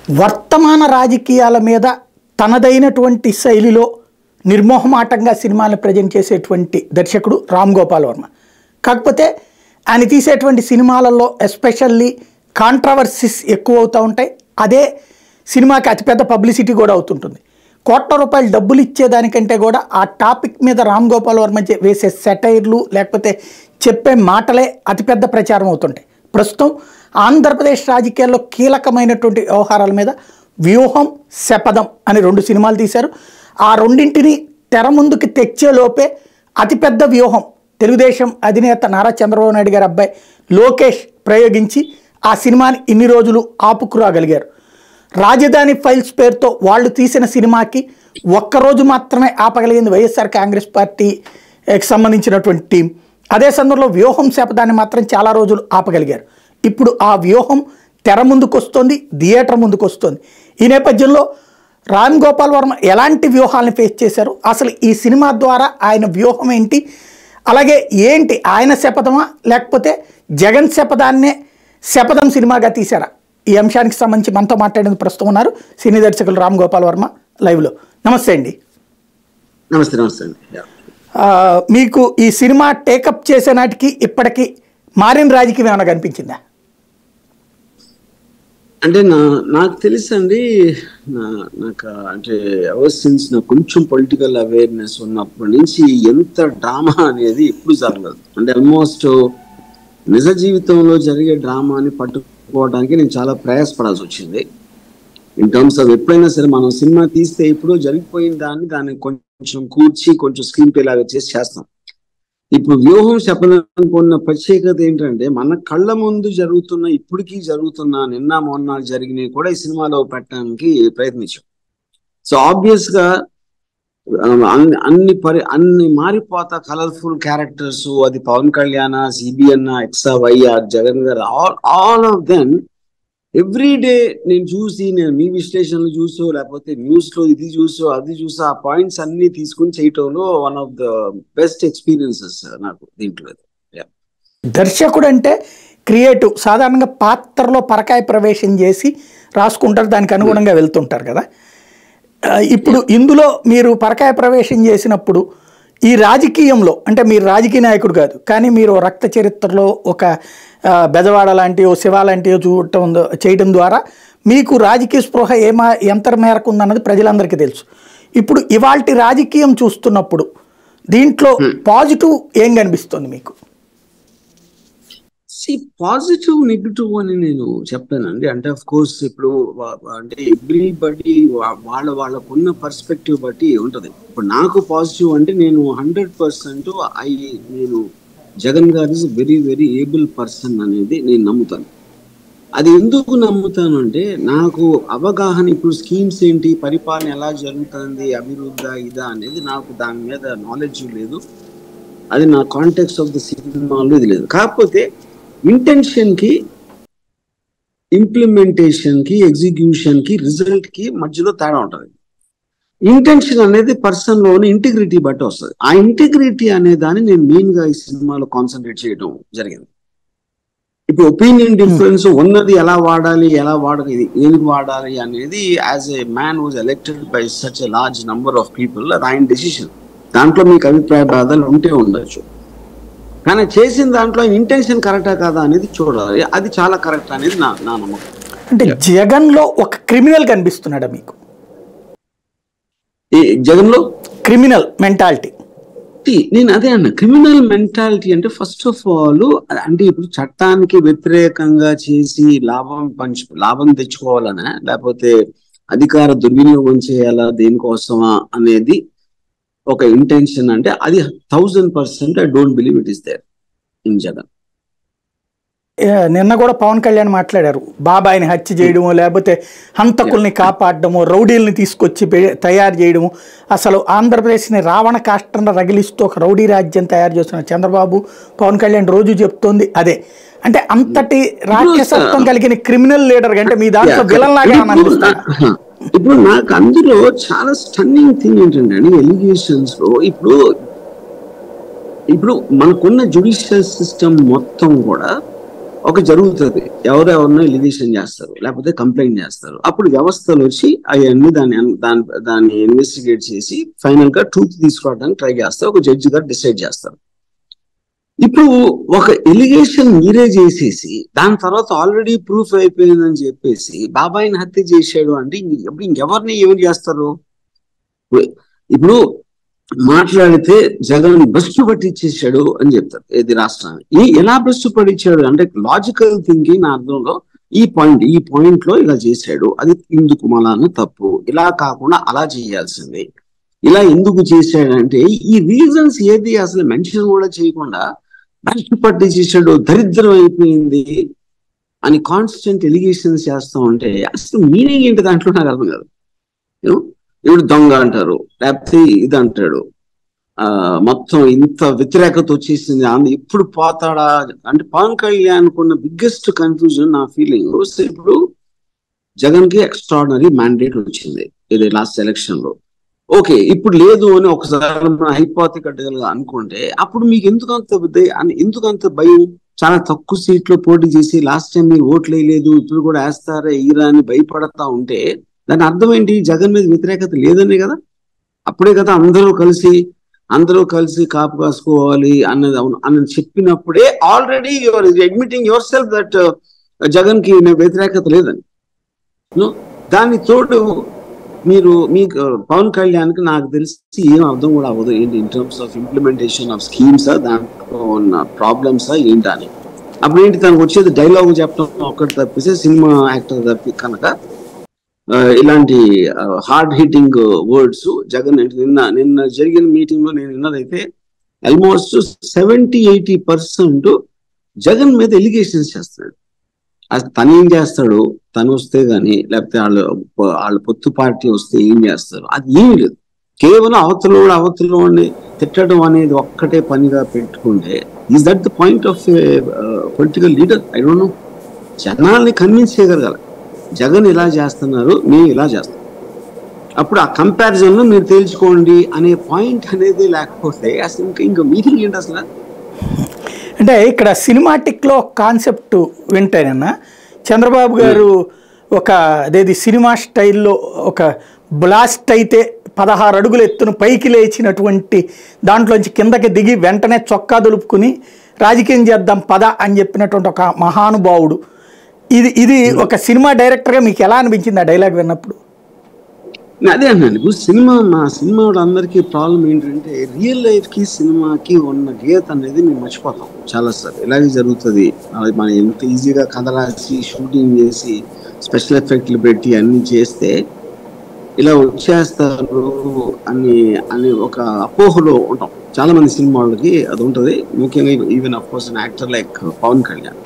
వర్తమాన రాజకీయాల మీద తనదైనటువంటి శైలిలో నిర్మోహమాటంగా సినిమాలను ప్రజెంట్ చేసేటువంటి దర్శకుడు రామ్ గోపాల్ వర్మ. కాకపోతే ఆయన తీసేటువంటి సినిమాలలో ఎస్పెషల్లీ కాంట్రవర్సీస్ ఎక్కువ అవుతూ ఉంటాయి. అదే సినిమాకి అతిపెద్ద పబ్లిసిటీ కూడా అవుతుంటుంది. కోట్ల రూపాయలు డబ్బులు ఇచ్చేదానికంటే కూడా ఆ టాపిక్ మీద రామ్ గోపాల్ వర్మ వేసే సెటైర్లు లేకపోతే చెప్పే మాటలే అతిపెద్ద ప్రచారం అవుతుంటాయి. ప్రస్తుతం ఆంధ్రప్రదేశ్ రాజకీయాల్లో కీలకమైనటువంటి వ్యవహారాల మీద వ్యూహం, శపథం అని 2 సినిమాలు తీశారు. ఆ రెండింటిని తెర ముందుకు తెచ్చేలోపే అతిపెద్ద వ్యూహం తెలుగుదేశం అధినేత నారా చంద్రబాబు నాయుడు గారి అబ్బాయి లోకేష్ ప్రయోగించి ఆ సినిమాని ఇన్ని రోజులు ఆపుకురాగలిగారు. రాజధాని ఫైల్స్ పేరుతో వాళ్ళు తీసిన సినిమాకి ఒక్కరోజు మాత్రమే ఆపగలిగింది వైఎస్ఆర్ కాంగ్రెస్ పార్టీకి సంబంధించినటువంటి టీం. అదే సందర్భంలో వ్యూహం శపథాన్ని మాత్రం చాలా రోజులు ఆపగలిగారు. ఇప్పుడు ఆ వ్యూహం తెర ముందుకు వస్తుంది, థియేటర్ ముందుకు వస్తుంది. ఈ నేపథ్యంలో రామ్ గోపాల్ వర్మ ఎలాంటి వ్యూహాలను ఫేస్ చేశారు, అసలు ఈ సినిమా ద్వారా ఆయన వ్యూహం ఏంటి, అలాగే ఏంటి ఆయన శపథమా లేకపోతే జగన్ శపథాన్నే శపథం సినిమాగా తీశారా, ఈ అంశానికి సంబంధించి మనతో మాట్లాడేందుకు ప్రస్తుతం ఉన్నారు సినీ దర్శకులు రామ్ గోపాల్ వర్మ లైవ్లో. నమస్తే అండి. నమస్తే. నమస్తే అండి. మీకు ఈ సినిమా టేకప్ చేసే నాటికి ఇప్పటికీ మారిన రాజకీయం ఏమైనా కనిపించిందా? అంటే నాకు తెలుసండి, నాకు అంటే ఎవర్ సిన్స్ నాకు కొంచెం పొలిటికల్ అవేర్నెస్ ఉన్నప్పటి నుంచి ఎంత డ్రామా అనేది ఎప్పుడు జరగలేదు. అంటే ఆల్మోస్ట్ నిజ జీవితంలో జరిగే డ్రామాని పట్టుకోవడానికి నేను చాలా ప్రయాసపడాల్సి వచ్చింది. ఇన్ టర్మ్స్ ఆఫ్ ఎప్పుడైనా సరే మనం సినిమా తీస్తే ఇప్పుడు జరిగిపోయిన దాన్ని కొంచెం కూర్చి కొంచెం స్క్రీన్ ప్లే లాగా చేస్తాం. ఇప్పుడు వ్యూహం చెప్పడానికి ఉన్న ప్రత్యేకత ఏంటంటే మన కళ్ళ ముందు జరుగుతున్న, ఇప్పటికీ జరుగుతున్న, నిన్న మొన్న జరిగినవి కూడా ఈ సినిమాలో పెట్టడానికి ప్రయత్నించాం. సో ఆబ్వియస్ గా అన్ని మారిపోతా కలర్ఫుల్ క్యారెక్టర్స్, అది పవన్ కళ్యాణ్, సిబిఎన్, ఎక్సా YR, Jagan garu, all of them every day నేను మీ విశ్లేషణలు చూసో లేకపోతే న్యూస్ లో ఇది చూసో అది చూసో ఆ పాయింట్స్ అన్ని తీసుకుని చేయటంలో one of the best experiences నాకు దీంట్లో. దర్శకుడు అంటే క్రియేటివ్, సాధారణంగా పాత్రలో పరకాయ ప్రవేశం చేసి రాసుకుంటారు, దానికి అనుగుణంగా వెళ్తుంటారు కదా. ఇప్పుడు ఇందులో మీరు పరకాయ ప్రవేశం చేసినప్పుడు ఈ రాజకీయంలో, అంటే మీరు రాజకీయ నాయకుడు కాదు కానీ మీరు రక్త చరిత్రలో ఒక బెజవాడ లాంటివో శివ లాంటివో చేయడం ద్వారా మీకు రాజకీయ స్పృహ ఎంత మేరకు ఉందన్నది ప్రజలందరికీ తెలుసు. ఇప్పుడు ఇవాల్టి రాజకీయం చూస్తున్నప్పుడు దీంట్లో పాజిటివ్ ఏం కనిపిస్తుంది మీకు? పాజిటివ్, నెగిటివ్ అని నేను చెప్తానండి. అంటే ఆఫ్ కోర్స్ ఇప్పుడు అంటే ఎవ్రీబడి వాళ్ళకున్న పర్స్పెక్టివ్ బట్టి ఉంటది. ఇప్పుడు నాకు పాజిటివ్ అంటే నేను 100% నేను జగన్ గారు is very very able person అనేది నేను నమ్ముతాను. అది ఎందుకు నమ్ముతాను అంటే నాకు అవగాహన, ఇప్పుడు స్కీమ్స్ ఏంటి, పరిపాలన ఎలా జరుగుతుంది, అభివృద్ధి ఇదా అనేది నాకు దాని మీద నాలెడ్జ్ లేదు. అది నా కాంటెక్స్ట్ ఆఫ్ ద సినిమాలో ఇది లేదు. కాకపోతే ఇంటెన్షన్ కి, ఇంప్లిమెంటేషన్ కి, ఎగ్జిక్యూషన్ కి, రిజల్ట్ కి మధ్యలో తేడా ఉంటుంది. ఇంటెన్షన్ అనేది పర్సన్ లోని ఇంటిగ్రిటీ బట్టి వస్తుంది. ఆ ఇంటిగ్రిటీ అనే దాన్ని నేను మెయిన్ గా ఈ సినిమాలో కాన్సన్ట్రేట్ చేయడం జరిగింది. ఇప్పుడు ఒపీనియన్ డిఫరెన్స్ ఉన్నది, ఎలా వాడాలి, ఇది ఎందుకు వాడాలి అనేది as a man was elected by such a large number of people, అది ఆయన డెసిషన్. దాంట్లో మీకు అభిప్రాయ భేదాలు ఉంటే ఉండొచ్చు, కానీ చేసిన దాంట్లో ఇంటెన్షన్ కరెక్టా కాదా అనేది చూడాలి. అది చాలా కరెక్ట్ అనేది నా నమ్మకం. అంటే జగన్ లో ఒక క్రిమినల్ కనిపిస్తున్నాడా మీకు? జగన్ లో క్రిమినల్ మెంటాలిటీ, నేను అదే అన్నా. క్రిమినల్ మెంటాలిటీ అంటే ఫస్ట్ ఆఫ్ ఆల్ అంటే ఇప్పుడు చట్టానికి వ్యతిరేకంగా చేసి లాభం తెచ్చుకోవాలనా లేకపోతే అధికార దుర్వినియోగం చేయాలా, దేనికోసమా అనేది ఒక ఇంటెన్షన్. అంటే అది 1000% I don't believe it is there in Jagan. నిన్న కూడా పవన్ కళ్యాణ్ మాట్లాడారు, బాబాయిని హత్య చేయడము, లేకపోతే హంతకుల్ని కాపాడడము, రౌడీల్ని తీసుకొచ్చి తయారు చేయడము, అసలు ఆంధ్రప్రదేశ్ని రావణ కాష్టంలో రగిలిస్తూ ఒక రౌడీ రాజ్యం తయారు చేస్తున్న చంద్రబాబు, పవన్ కళ్యాణ్ రోజు చెప్తోంది అదే. అంటే అంతటి రాక్షసత్వం కలిగిన క్రిమినల్ లీడర్ అంటే మీ దాంట్లో విలన్ లాగా అనిపిస్తాను. ఇప్పుడు నాకు అందులో చాలా స్టన్నింగ్ థింగ్ ఏంటంటే ఎలిగేషన్స్ లో ఇప్పుడు మనకున్న జ్యుడిషియల్ సిస్టమ్ మొత్తం కూడా ఒక జరుగుతుంది, ఎవరెవరినో ఎలిగేషన్ చేస్తారు లేకపోతే కంప్లైంట్ చేస్తారు, అప్పుడు వ్యవస్థలు వచ్చి అవన్నీ దాన్ని ఇన్వెస్టిగేట్ చేసి ఫైనల్ గా ట్రూత్ తీసుకోవడానికి ట్రై చేస్తారు, ఒక జడ్జి గారు డిసైడ్ చేస్తారు. ఇప్పుడు ఒక ఎలిగేషన్ మీరే చేసేసి దాని తర్వాత ఆల్రెడీ ప్రూఫ్ అయిపోయిందని చెప్పేసి బాబాయిని హత్య చేశాడు అంటే ఇంకెవరిని ఏమి చేస్తారు? ఇప్పుడు మాట్లాడితే జగన్ భ్రష్టు పట్టించేసాడు అని చెప్తారు ఏది రాష్ట్రాన్ని. ఎలా భ్రష్టు పట్టించాడు అంటే లాజికల్ థింకింగ్ నా అర్థంలో ఈ పాయింట్ లో ఇలా చేశాడు, అది ఇందుకు మలాను తప్పు, ఇలా కాకుండా అలా చేయాల్సింది, ఇలా ఎందుకు చేశాడంటే ఈ రీజన్స్ ఏది అసలు మెన్షన్ కూడా చేయకుండా భ్రష్టు పట్టించేసాడు, దరిద్రం అయిపోయింది అని కాన్స్టెంట్ ఎలిగేషన్స్ చేస్తూ ఉంటే అసలు మీనింగ్ ఏంటి దాంట్లో నాకు అర్థం కాదు. ఇప్పుడు దొంగ అంటారు, లేకపోతే ఇది అంటాడు, మొత్తం ఇంత వ్యతిరేకత వచ్చేసింది, ఇప్పుడు పోతాడా అంటే పవన్ కళ్యాణ్ కున్న బిగ్గెస్ట్ కన్ఫ్యూజన్ నా ఫీలింగ్. ఇప్పుడు జగన్ కి ఎక్స్ట్రాడినరీ మ్యాండేట్ వచ్చింది ఇది లాస్ట్ ఎలక్షన్ లో, ఓకే ఇప్పుడు లేదు అని ఒకసారి హైపోథెటికల్ గా అనుకుంటే అప్పుడు మీకు ఎందుకంత భయం? చాలా తక్కువ సీట్లో పోటీ చేసి లాస్ట్ టైం మీరు ఓట్లు వేయలేదు ఇప్పుడు కూడా వేస్తారా ఈరా అని భయపడతా ఉంటే దాని అర్థం ఏంటి? జగన్ మీద వ్యతిరేకత లేదనే కదా. అప్పుడే కదా అందరూ కలిసి కాపు కాసుకోవాలి అన్నది చెప్పినప్పుడే already your admitting yourself that Jagan కి వ్యతిరేకత లేదని. దాని తోడు మీకు పవన్ కళ్యాణ్ కి నాకు తెలిసి ఏం అర్థం కూడా అవ్వదు ఏంటి in terms of implementation of స్కీమ్సా, దాంట్లో ఉన్న ప్రాబ్లమ్సా ఏంటా అని. అప్పుడు ఏంటి తనకు వచ్చేది డైలాగ్ చెప్పడం ఒక్కటి తప్పిస్తే సినిమా యాక్టర్ తప్పి కనుక ఇలాంటి హార్డ్ హిట్టింగ్ వర్డ్స్ జగన్ నిన్న జరిగిన మీటింగ్ లో నేను విన్నదైతే ఆల్మోస్ట్ 70-80% జగన్ మీద ఎలిగేషన్స్ చేస్తున్నాడు. తను ఏం చేస్తాడు, తను వస్తే గానీ లేకపోతే వాళ్ళ పొత్తు పార్టీ వస్తే ఏం చేస్తారు, అది ఏమీ లేదు. కేవలం అవతలో తిట్టడం అనేది ఒక్కటే పనిగా పెట్టుకుంటే is that the point of political leader? I don't know. జనాల్ని కన్విన్స్ చేయగలగాలి, జగన్ ఇలా చేస్తున్నారు మేము ఇలా చేస్తాం, అప్పుడు ఆ కంపారిజన్ లో మీరు తేల్చుకోండి అనే పాయింట్ అనేది లేకపోతే అసలు ఇంకా మీటింగ్ ఏంటి అసలు? అంటే ఇక్కడ సినిమాటిక్లో కాన్సెప్ట్ వింటేనన్నా చంద్రబాబు గారు అదేది సినిమా స్టైల్లో ఒక బ్లాస్ట్ అయితే 16 అడుగులు ఎత్తున పైకి లేచినటువంటి దాంట్లోంచి కిందకి దిగి వెంటనే చొక్కా దులుపుకుని రాజకీయం చేద్దాం పద అని చెప్పినటువంటి ఒక మహానుభావుడు. ఇది ఒక సినిమా డైరెక్టర్గా మీకు ఎలా అనిపించింది ఆ డైలాగ్ విన్నప్పుడు? అదే అన్నాను. ఇప్పుడు సినిమా అందరికీ ప్రాబ్లం ఏంటంటే రియల్ లైఫ్ కి సినిమాకి ఉన్న గీత అనేది మేము మర్చిపోతాం చాలా సార్. ఇలాగే జరుగుతుంది, మనం ఎంత ఈజీగా కథ రాసి షూటింగ్ చేసి స్పెషల్ ఎఫెక్ట్లు పెట్టి అన్ని చేస్తే ఇలా వచ్చేస్తారు అని ఒక అపోహలో ఉంటాం చాలా మంది సినిమా వాళ్ళకి. అది ఉంటుంది ముఖ్యంగా even of course actor like Pawan Kalyan.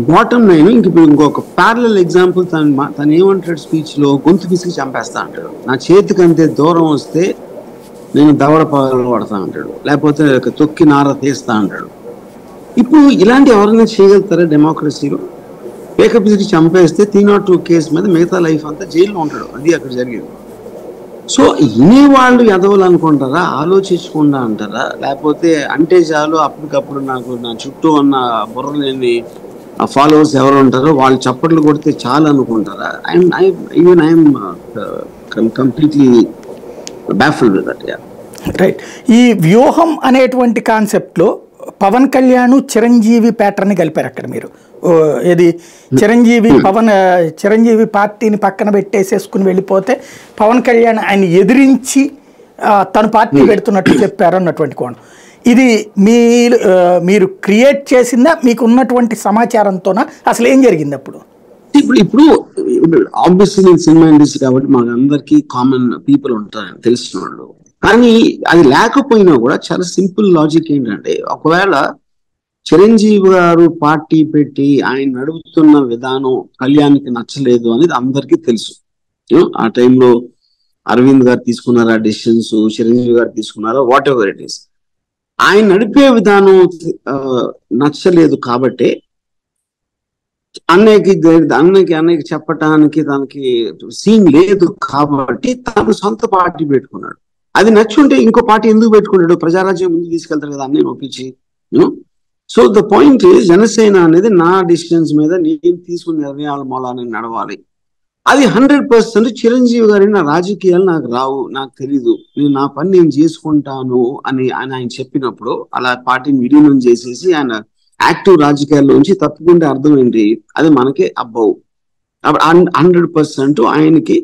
Bottom line ఇంకొక ప్యారలల్ ఎగ్జాంపుల్, తను ఏమంటాడు స్పీచ్ లో, గొంతు పిసికి చంపేస్తా అంటాడు, నా చేతికి అంతే దూరం వస్తే నేను దవడ పగలు పడతా అంటాడు, లేకపోతే తొక్కి నార తీస్తా అంటాడు. ఇప్పుడు ఇలాంటి ఎవరైనా చేయగలుగుతారా డెమోక్రసీలో? పేక పిసికి చంపేస్తే 302 కేసు మీద మిగతా లైఫ్ అంతా జైల్లో ఉంటాడు, అది అక్కడ జరిగింది. సో ఇన్ని వాళ్ళు ఎదవలు అనుకుంటారా, ఆలోచించకుండా అంటారా, లేకపోతే అంటే చాలు అప్పటికప్పుడు నా చుట్టూ ఉన్న బుర్రలేని ఫాలోవర్స్ ఎవరు ఉంటారో వాళ్ళు చప్పట్లు కొడితే చాలు అనుకుంటారా? I'm completely baffled with that. Right. ఈ వ్యూహం అనేటువంటి కాన్సెప్ట్లో పవన్ కళ్యాణ్ చిరంజీవి ప్యాటర్న్ కలిపారు అక్కడ మీరు. ఏది చిరంజీవి పార్టీని పక్కన పెట్టేసేసుకుని వెళ్ళిపోతే పవన్ కళ్యాణ్ ఆయన ఎదిరించి తను పార్టీ పెడుతున్నట్టు చెప్పారు అన్నటువంటి కోణం. ఇది మీరు క్రియేట్ చేసిందా, మీకు ఉన్నటువంటి సమాచారంతోనా, అసలు ఏం జరిగింది అప్పుడు? ఇప్పుడు ఆబ్వియస్లీ నేను సినిమా ఇండస్ట్రీ కాబట్టి మాకు అందరికీ కామన్ పీపుల్ ఉంటారు తెలిసిన వాళ్ళు. కానీ అది లేకపోయినా కూడా చాలా సింపుల్ లాజిక్ ఏంటంటే, ఒకవేళ చిరంజీవి గారు పార్టీ పెట్టి ఆయన నడుపుతున్న విధానం కళ్యాణ్కి నచ్చలేదు అనేది అందరికీ తెలుసు. ఆ టైంలో అరవింద్ గారు తీసుకున్నారా డెసిషన్స్, చిరంజీవి గారు తీసుకున్నారా, వాట్ ఎవర్ ఇట్ ఈస్, ఆయన నడిపే విధానం నచ్చలేదు కాబట్టి అన్నయ్యకి చెప్పటానికి తనకి సీన్ లేదు కాబట్టి తను సొంత పార్టీ పెట్టుకున్నాడు. అది నచ్చుంటే ఇంకో పార్టీ ఎందుకు పెట్టుకున్నాడు? ప్రజారాజ్యం ముందు తీసుకెళ్తారు కదా అన్నయ్య ఒప్పించి. So the point is Janasena అనేది నా డిసిషన్స్ మీద నేను తీసుకున్న నిర్ణయాల మూలాన్ని నడవాలి. అది 100% చిరంజీవి గారి నా రాజకీయాలు నాకు రావు, నాకు తెలీదు, నేను నా పని నేను చేసుకుంటాను అని ఆయన చెప్పినప్పుడు అలా పార్టీని విలీనం చేసేసి ఆయన యాక్టివ్ రాజకీయాల్లోంచి తప్పుకుంటే అర్థం ఏంటి? అది మనకే అబ్బవు. 100% ఆయనకి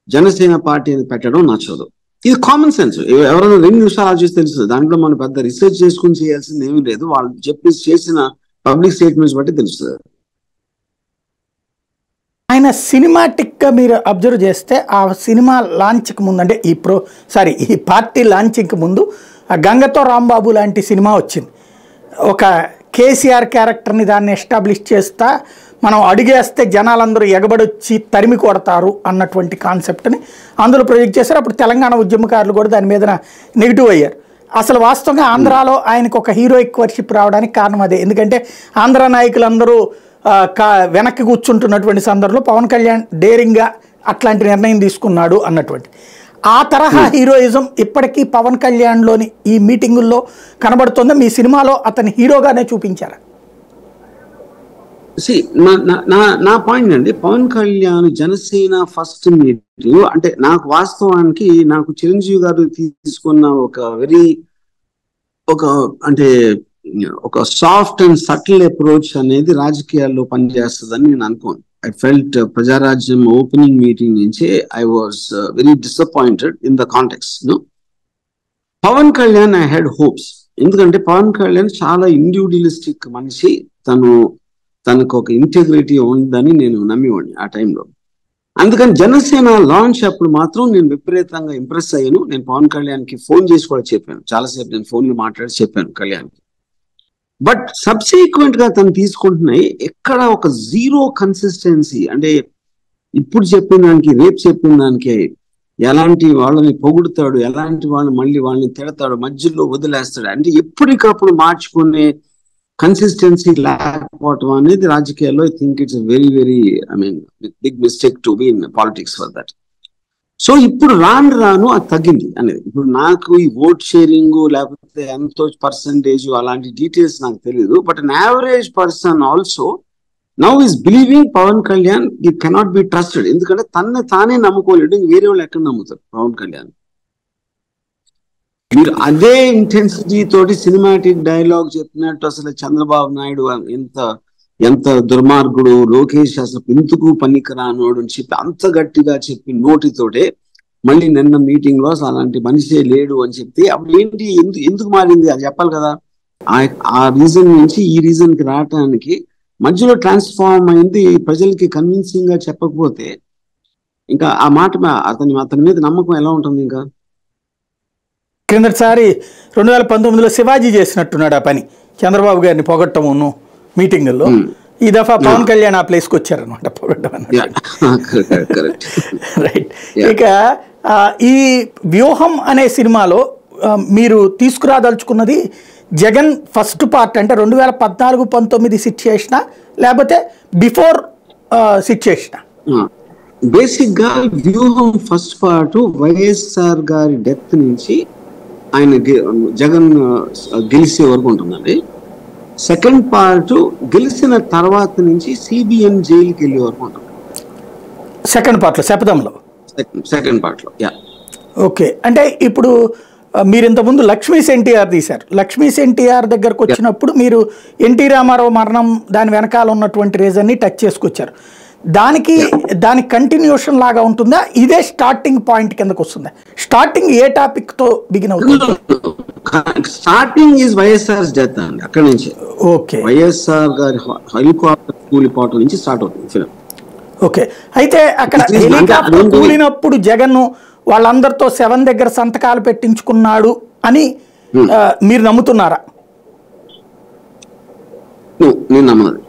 జనసేన పార్టీ అని పెట్టడం నచ్చదు. ఇది కామన్ సెన్స్. ఎవరైనా 2 నిమిషాలు ఆలోచిస్తే తెలుస్తుంది. దాంట్లో మనం పెద్ద రీసెర్చ్ చేసుకుని చేయాల్సింది ఏమీ లేదు. వాళ్ళు చేసిన పబ్లిక్ స్టేట్మెంట్స్ బట్టి తెలుస్తుంది. ఆయన సినిమాటిక్గా మీరు అబ్జర్వ్ చేస్తే ఆ సినిమా లాంచ్కి ముందు అంటే ఈ పార్టీ లాంచింగ్కి ముందు ఆ గంగతో రాంబాబు లాంటి సినిమా వచ్చింది. ఒక కేసీఆర్ క్యారెక్టర్ని దాన్ని ఎస్టాబ్లిష్ చేస్తా మనం అడిగేస్తే జనాలందరూ ఎగబడొచ్చి తరిమి కొడతారు అన్నటువంటి కాన్సెప్ట్ని అందులో ప్రొజెక్ట్ చేశారు. అప్పుడు తెలంగాణ ఉద్యమకారులు కూడా దాని మీద నెగిటివ్ అయ్యారు. అసలు వాస్తవంగా ఆంధ్రాలో ఆయనకు ఒక హీరోయిక్ వర్షిప్ రావడానికి కారణం అదే. ఎందుకంటే ఆంధ్ర నాయకులందరూ వెనక్కి కూర్చుంటున్నటువంటి సందర్భంలో పవన్ కళ్యాణ్ డేరింగ్గా అట్లాంటి నిర్ణయం తీసుకున్నాడు అన్నటువంటి ఆ తరహా హీరోయిజం ఇప్పటికీ పవన్ కళ్యాణ్లోని ఈ మీటింగుల్లో కనబడుతుందా? మీ సినిమాలో అతని హీరోగానే చూపించారా? నా పాయింట్ అండి, పవన్ కళ్యాణ్ జనసేన ఫస్ట్ మీటింగ్ అంటే నాకు వాస్తవానికి నాకు చిరంజీవి గారు తీసుకున్న ఒక సాఫ్ట్ అండ్ సటిల్ అప్రోచ్ అనేది రాజకీయాల్లో పనిచేస్తుందని నేను అనుకోను. I felt Prajarajyam opening meeting నుంచి I was very disappointed in the context. Pawan Kalyan I had hopes. ఎందుకంటే పవన్ కళ్యాణ్ చాలా ఇండివిజువలిస్టిక్ మనిషి, తనకు ఒక ఇంటిగ్రిటీ ఉందని నేను నమ్మేవాడిని ఆ టైంలో. అందుకని జనసేన లాంచ్ అప్పుడు మాత్రం నేను విపరీతంగా ఇంప్రెస్ అయ్యాను. నేను పవన్ కళ్యాణ్కి ఫోన్ చేసి కూడా చెప్పాను, చాలాసేపు నేను ఫోన్లో మాట్లాడి చెప్పాను కళ్యాణ్కి. బట్ సబ్సిక్వెంట్ గా తను తీసుకుంటున్నాయి ఎక్కడ ఒక జీరో కన్సిస్టెన్సీ. అంటే ఇప్పుడు చెప్పిన దానికి రేపు చెప్పిన దానికి ఎలాంటి వాళ్ళని పొగుడుతాడు, ఎలాంటి వాళ్ళని తిడతాడు, మధ్యలో వదిలేస్తాడు. అంటే ఎప్పటికప్పుడు మార్చుకునే కన్సిస్టెన్సీ లేకపోవటం అనేది రాజకీయాల్లో I think it's very very big mistake to be in politics for that. So ఇప్పుడు రాను అది తగ్గింది అనేది. ఇప్పుడు నాకు ఈ ఓట్ షేరింగ్ లేకపోతే ఎంతో పర్సంటేజ్ అలాంటి డీటెయిల్స్ నాకు తెలియదు. But an average person also now is believing Pawan Kalyan he cannot be trusted. ఎందుకంటే తానే నమ్ముకోలేడు, వేరే వాళ్ళు ఎక్కడ నమ్ముతారు పవన్ కళ్యాణ్? మీరు అదే ఇంటెన్సిటీ తోటి సినిమాటిక్ డైలాగ్ చెప్పినట్టు అసలు చంద్రబాబు నాయుడు ఎంత దుర్మార్గుడు, లోకేష్ అసలు ఎందుకు పనికిరానోడు అని చెప్పి అంత గట్టిగా చెప్పి నోటితోటే మళ్ళీ నిన్న మీటింగ్ లో అసలు అలాంటి మనిషే లేడు అని చెప్తే అప్పుడు ఏంటి, ఎందుకు మారింది అది చెప్పాలి కదా. ఆ రీజన్ నుంచి ఈ రీజన్ కి రావటానికి మధ్యలో ట్రాన్స్ఫార్మ్ అయింది. ప్రజలకి కన్విన్సింగ్ గా చెప్పకపోతే ఇంకా ఆ మాట అతని మీద నమ్మకం ఎలా ఉంటుంది? ఇంకా కిందసారి 2019లో శివాజీ చేసినట్టున్నాడు ఆ పని, చంద్రబాబు గారిని పొగట్టమును మీటింగుల్లో. ఈ దఫా పవన్ కళ్యాణ్ ఆ ప్లేస్కి వచ్చారనమాట పొగట్టం. రైట్. ఇక ఈ వ్యూహం అనే సినిమాలో మీరు తీసుకురాదలుచుకున్నది జగన్ ఫస్ట్ పార్ట్ అంటే 2014-19 సిచ్యుయేషనా లేకపోతే బిఫోర్ సిచ్యుయేషనా? బేసిక్ గా వ్యూహం ఫస్ట్ పార్ట్ వైఎస్ఆర్ గారి డెత్ నుంచి ఆయన జగన్ గెలిచే వరకు ఉంటుందండి. సెకండ్ పార్ట్ గెలిచిన తర్వాత నుంచి సిబిఎన్ జైలుకి వెళ్ళే వరకు ఉంటుంది. సెకండ్ పార్ట్లో శపథంలో సెకండ్ పార్ట్లో ఓకే. అంటే ఇప్పుడు మీరు ఇంతకుముందు లక్ష్మీస్ ఎన్టీఆర్ తీశారు. లక్ష్మీస్ ఎన్టీఆర్ దగ్గరకు వచ్చినప్పుడు మీరు ఎన్టీ రామారావు మరణం దాని వెనకాల ఉన్నటువంటి రీజన్ని టచ్ చేసుకొచ్చారు. దాని కంటిన్యూషన్ లాగా ఉంటుందా, ఇదే స్టార్టింగ్ పాయింట్ కిందకు వస్తుందా? స్టార్టింగ్ ఏ టాపిక్ తో బిగిన్ అవుతుంది? స్టార్టింగ్ ఈజ్ వైఎస్ఆర్ డెత్ అండి. అక్కడ నుంచి ఓకే, వైఎస్ఆర్ గారి హెలికాప్టర్ కూలిపోవటం నుంచి స్టార్ట్ అవుతుంది ఫిల్మ్. ఓకే. అయితే అక్కడ హెలికాప్టర్ కూలినప్పుడు జగన్ వాళ్ళందరితో 7 దగ్గర సంతకాలు పెట్టించుకున్నాడు అని మీరు నమ్ముతున్నారా? నేను నమ్మదు.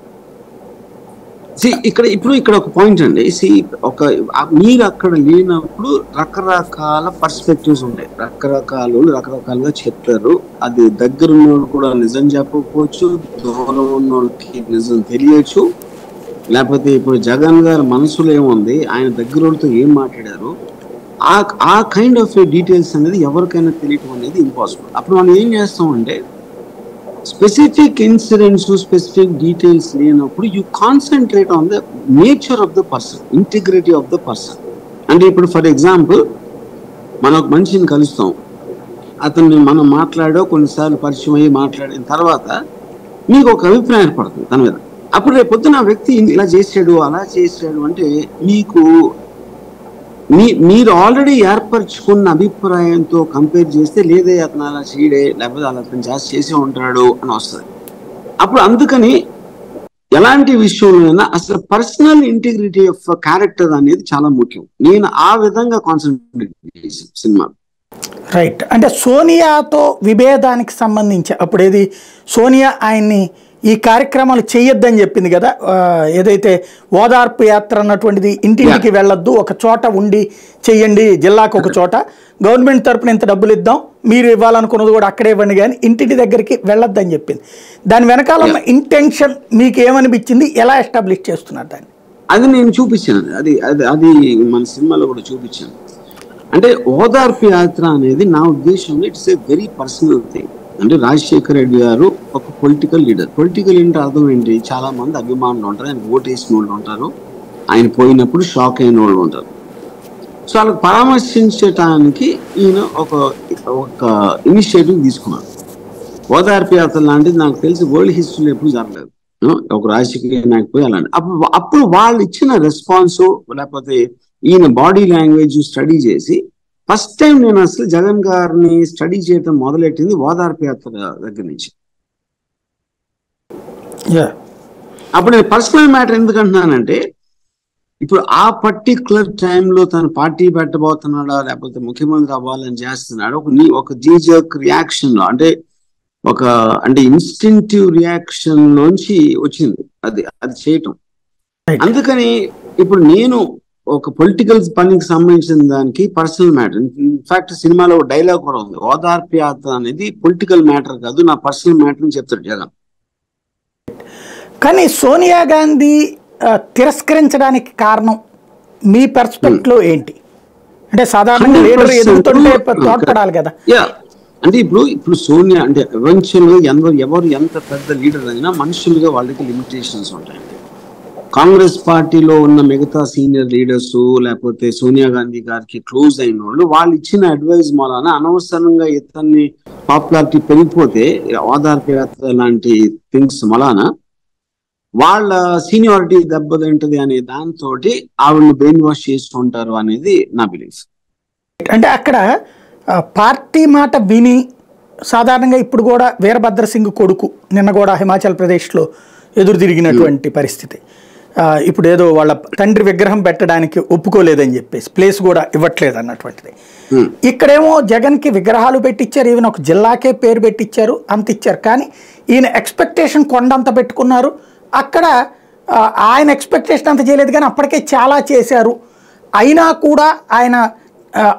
ఇక్కడ ఒక పాయింట్ అండి. మీరు అక్కడ లేనప్పుడు రకరకాల పర్స్పెక్టివ్స్ ఉంటాయి, రకరకాలుగా చెప్తారు. అది దగ్గర ఉన్నోళ్ళు కూడా నిజం చెప్పకపోవచ్చు, దూరం ఉన్నోళ్ళకి నిజం తెలియచ్చు. లేకపోతే ఇప్పుడు జగన్ గారి మనసులో ఏముంది, ఆయన దగ్గరతో ఏం మాట్లాడారు, ఆ కైండ్ ఆఫ్ డీటెయిల్స్ అనేది ఎవరికైనా తెలియటం అనేది ఇంపాసిబుల్. అప్పుడు మనం ఏం చేస్తామంటే స్పెసిఫిక్ ఇన్సిడెంట్స్, స్పెసిఫిక్ డీటెయిల్స్ లేనప్పుడు you concentrate on the nature of the person, integrity of the person. అంటే ఇప్పుడు ఫర్ ఎగ్జాంపుల్ మనం ఒక మనిషిని కలుస్తాం, అతన్ని మనం మాట్లాడో కొన్నిసార్లు పరిచయం అయ్యి మాట్లాడిన తర్వాత మీకు ఒక అభిప్రాయం ఏర్పడుతుంది తన మీద. అప్పుడు రేపు పొద్దున ఆ వ్యక్తి ఇలా చేసాడు అలా చేసాడు అంటే మీకు మీరు ఆల్రెడీ ఏర్పరచుకున్న అభిప్రాయంతో కంపేర్ చేస్తే లేదే అతను అలా చేయడే, లేకపోతే అలా అతను జాస్తి చేసే ఉంటాడు అని వస్తుంది. అప్పుడు అందుకని ఎలాంటి విషయంలోనైనా అసలు పర్సనల్ ఇంటిగ్రిటీ ఆఫ్ క్యారెక్టర్ అనేది చాలా ముఖ్యం. నేను ఆ విధంగా కాన్సన్ట్రేట్ చేశాను సినిమా. రైట్. అంటే సోనియాతో విభేదానికి సంబంధించి అప్పుడు ఏది సోనియా ఆయన్ని ఈ కార్యక్రమాలు చేయొద్దని చెప్పింది కదా, ఏదైతే ఓదార్పు యాత్ర అన్నటువంటిది, ఇంటింటికి వెళ్ళొద్దు, ఒక చోట ఉండి చెయ్యండి, జిల్లాకు ఒక చోట, గవర్నమెంట్ తరపున ఇంత డబ్బులు ఇద్దాం, మీరు ఇవ్వాలనుకున్నది కూడా అక్కడే ఇవ్వండి కానీ ఇంటింటి దగ్గరికి వెళ్ళొద్దని చెప్పింది. దాని వెనకాల ఉన్న ఇంటెన్షన్ మీకు ఏమనిపించింది, ఎలా ఎస్టాబ్లిష్ చేస్తున్నారు దాన్ని? అది నేను చూపించాను, అది అది అది మన సినిమాలో కూడా చూపించాను. అంటే ఓదార్పు యాత్ర అనేది నా ఉద్దేశంలో it's a very personal thing. అంటే రాజశేఖర రెడ్డి గారు ఒక పొలిటికల్ లీడర్. పొలిటికల్ లీడర్ అర్థం ఏంటి, చాలా మంది అభిమానులు ఉంటారు, ఆయన ఓటు వేసిన వాళ్ళు ఉంటారు, ఆయన పోయినప్పుడు షాక్ అయిన వాళ్ళు ఉంటారు. సో వాళ్ళకి పరామర్శించడానికి ఈయన ఒక ఇనిషియేటివ్ తీసుకున్నారు. ఓదార్పు యాత్ర లాంటిది నాకు తెలిసి వరల్డ్ హిస్టరీలో ఎప్పుడు జరగలేదు. ఒక రాజకీయ నాయకు పోయి అలాంటి అప్పుడు వాళ్ళు ఇచ్చిన రెస్పాన్స్ లేకపోతే ఈయన బాడీ లాంగ్వేజ్ స్టడీ చేసి ఫస్ట్ టైం నేను అసలు జగన్ గారిని స్టడీ చేయడం మొదలెట్టింది ఓదార్పు యాత్ర దగ్గర నుంచి. అప్పుడు నేను పర్సనల్ మ్యాటర్ ఎందుకు అంటున్నానంటే, ఇప్పుడు ఆ పర్టికులర్ టైంలో తను పార్టీ పెట్టబోతున్నాడా లేకపోతే ముఖ్యమంత్రి అవ్వాలని చేస్తున్నాడు, ఒక జీజక్ రియాక్షన్ లో అంటే ఇన్స్టింక్టివ్ రియాక్షన్ నుంచి వచ్చింది అది చేయటం. అందుకని ఇప్పుడు నేను ఒక పొలిటికల్ పనికి సంబంధించిన దానికి పర్సనల్ మ్యాటర్. ఇన్ఫాక్ట్ సినిమాలో డైలాగ్ కూడా ఉంది, ఓదార్పు యాత్ర అనేది పొలిటికల్ మ్యాటర్ కాదు, నా పర్సనల్ మ్యాటర్ అని చెప్తాడు జగన్. కానీ సోనియా గాంధీ తిరస్కరించడానికి కారణం మీ పర్స్పెక్టివ్ ఏంటి? అంటే సాధారణంగా లీడర్ ఎదుగుతుంటే తోడ్పడాలి కదా. అంటే ఇప్పుడు సోనియా అంటే ఎవెన్చువల్ గా ఎవరు ఎంత పెద్ద లీడర్ అయినా మనుషులుగా వాళ్ళకి లిమిటేషన్స్ ఉంటాయి. కాంగ్రెస్ పార్టీలో ఉన్న మిగతా సీనియర్ లీడర్స్ లేకపోతే సోనియా గాంధీ గారికి క్లోజ్ అయిన వాళ్ళు ఇచ్చిన అడ్వైజ్ మూలాన అనవసరంగా ఇతన్ని పాపులారిటీ పెరిగిపోతే ఓదార్పు యాత్ర లాంటి థింగ్స్ మూలాన వాళ్ళ సీనియారిటీ దెబ్బతింటది అనే దాంతో ఆవిడని బ్రెయిన్ వాష్ చేస్తుంటారు అనేది నా బిలీఫ్. అంటే అక్కడ పార్టీ మాట విని సాధారణంగా ఇప్పుడు కూడా వీరభద్ర సింగ్ కొడుకు నిన్న కూడా హిమాచల్ ప్రదేశ్లో ఎదురు తిరిగినటువంటి పరిస్థితి. ఇప్పుడు ఏదో వాళ్ళ తండ్రి విగ్రహం పెట్టడానికి ఒప్పుకోలేదని చెప్పేసి ప్లేస్ కూడా ఇవ్వట్లేదు అన్నటువంటిది. ఇక్కడేమో జగన్కి విగ్రహాలు పెట్టించారు, ఈవెన్ ఒక జిల్లాకే పేరు పెట్టించారు, అంత ఇచ్చారు. కానీ ఈయన ఎక్స్పెక్టేషన్ కొండంత పెట్టుకున్నారు, అక్కడ ఆయన ఎక్స్పెక్టేషన్ అంత చేయలేదు కానీ అప్పటికే చాలా చేశారు. అయినా కూడా ఆయన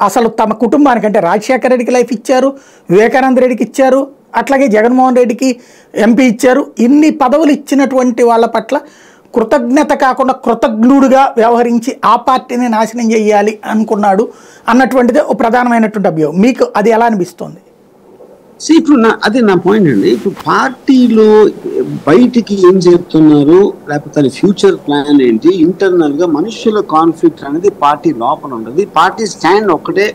అసలు తమ కుటుంబానికి అంటే రాజశేఖర రెడ్డికి లైఫ్ ఇచ్చారు, వివేకానంద రెడ్డికి ఇచ్చారు, అట్లాగే జగన్మోహన్ రెడ్డికి ఎంపీ ఇచ్చారు. ఇన్ని పదవులు ఇచ్చినటువంటి వాళ్ళ పట్ల కృతజ్ఞత కాకుండా కృతజ్ఞుడుగా వ్యవహరించి ఆ పార్టీని నాశనం చేయాలి అనుకున్నాడు అన్నటువంటిదే ఒక ప్రధానమైనటువంటి అభియోగం. మీకు అది ఎలా అనిపిస్తుంది? ఇప్పుడు అదే నా పాయింట్ అండి. ఇప్పుడు పార్టీలో బయటికి ఏం చెప్తున్నారు లేకపోతే ఫ్యూచర్ ప్లాన్ ఏంటి, ఇంటర్నల్ గా మనుషుల కాన్ఫ్లిక్ట్ అనేది పార్టీ లోపల ఉంటుంది. పార్టీ స్టాండ్ ఒక్కటే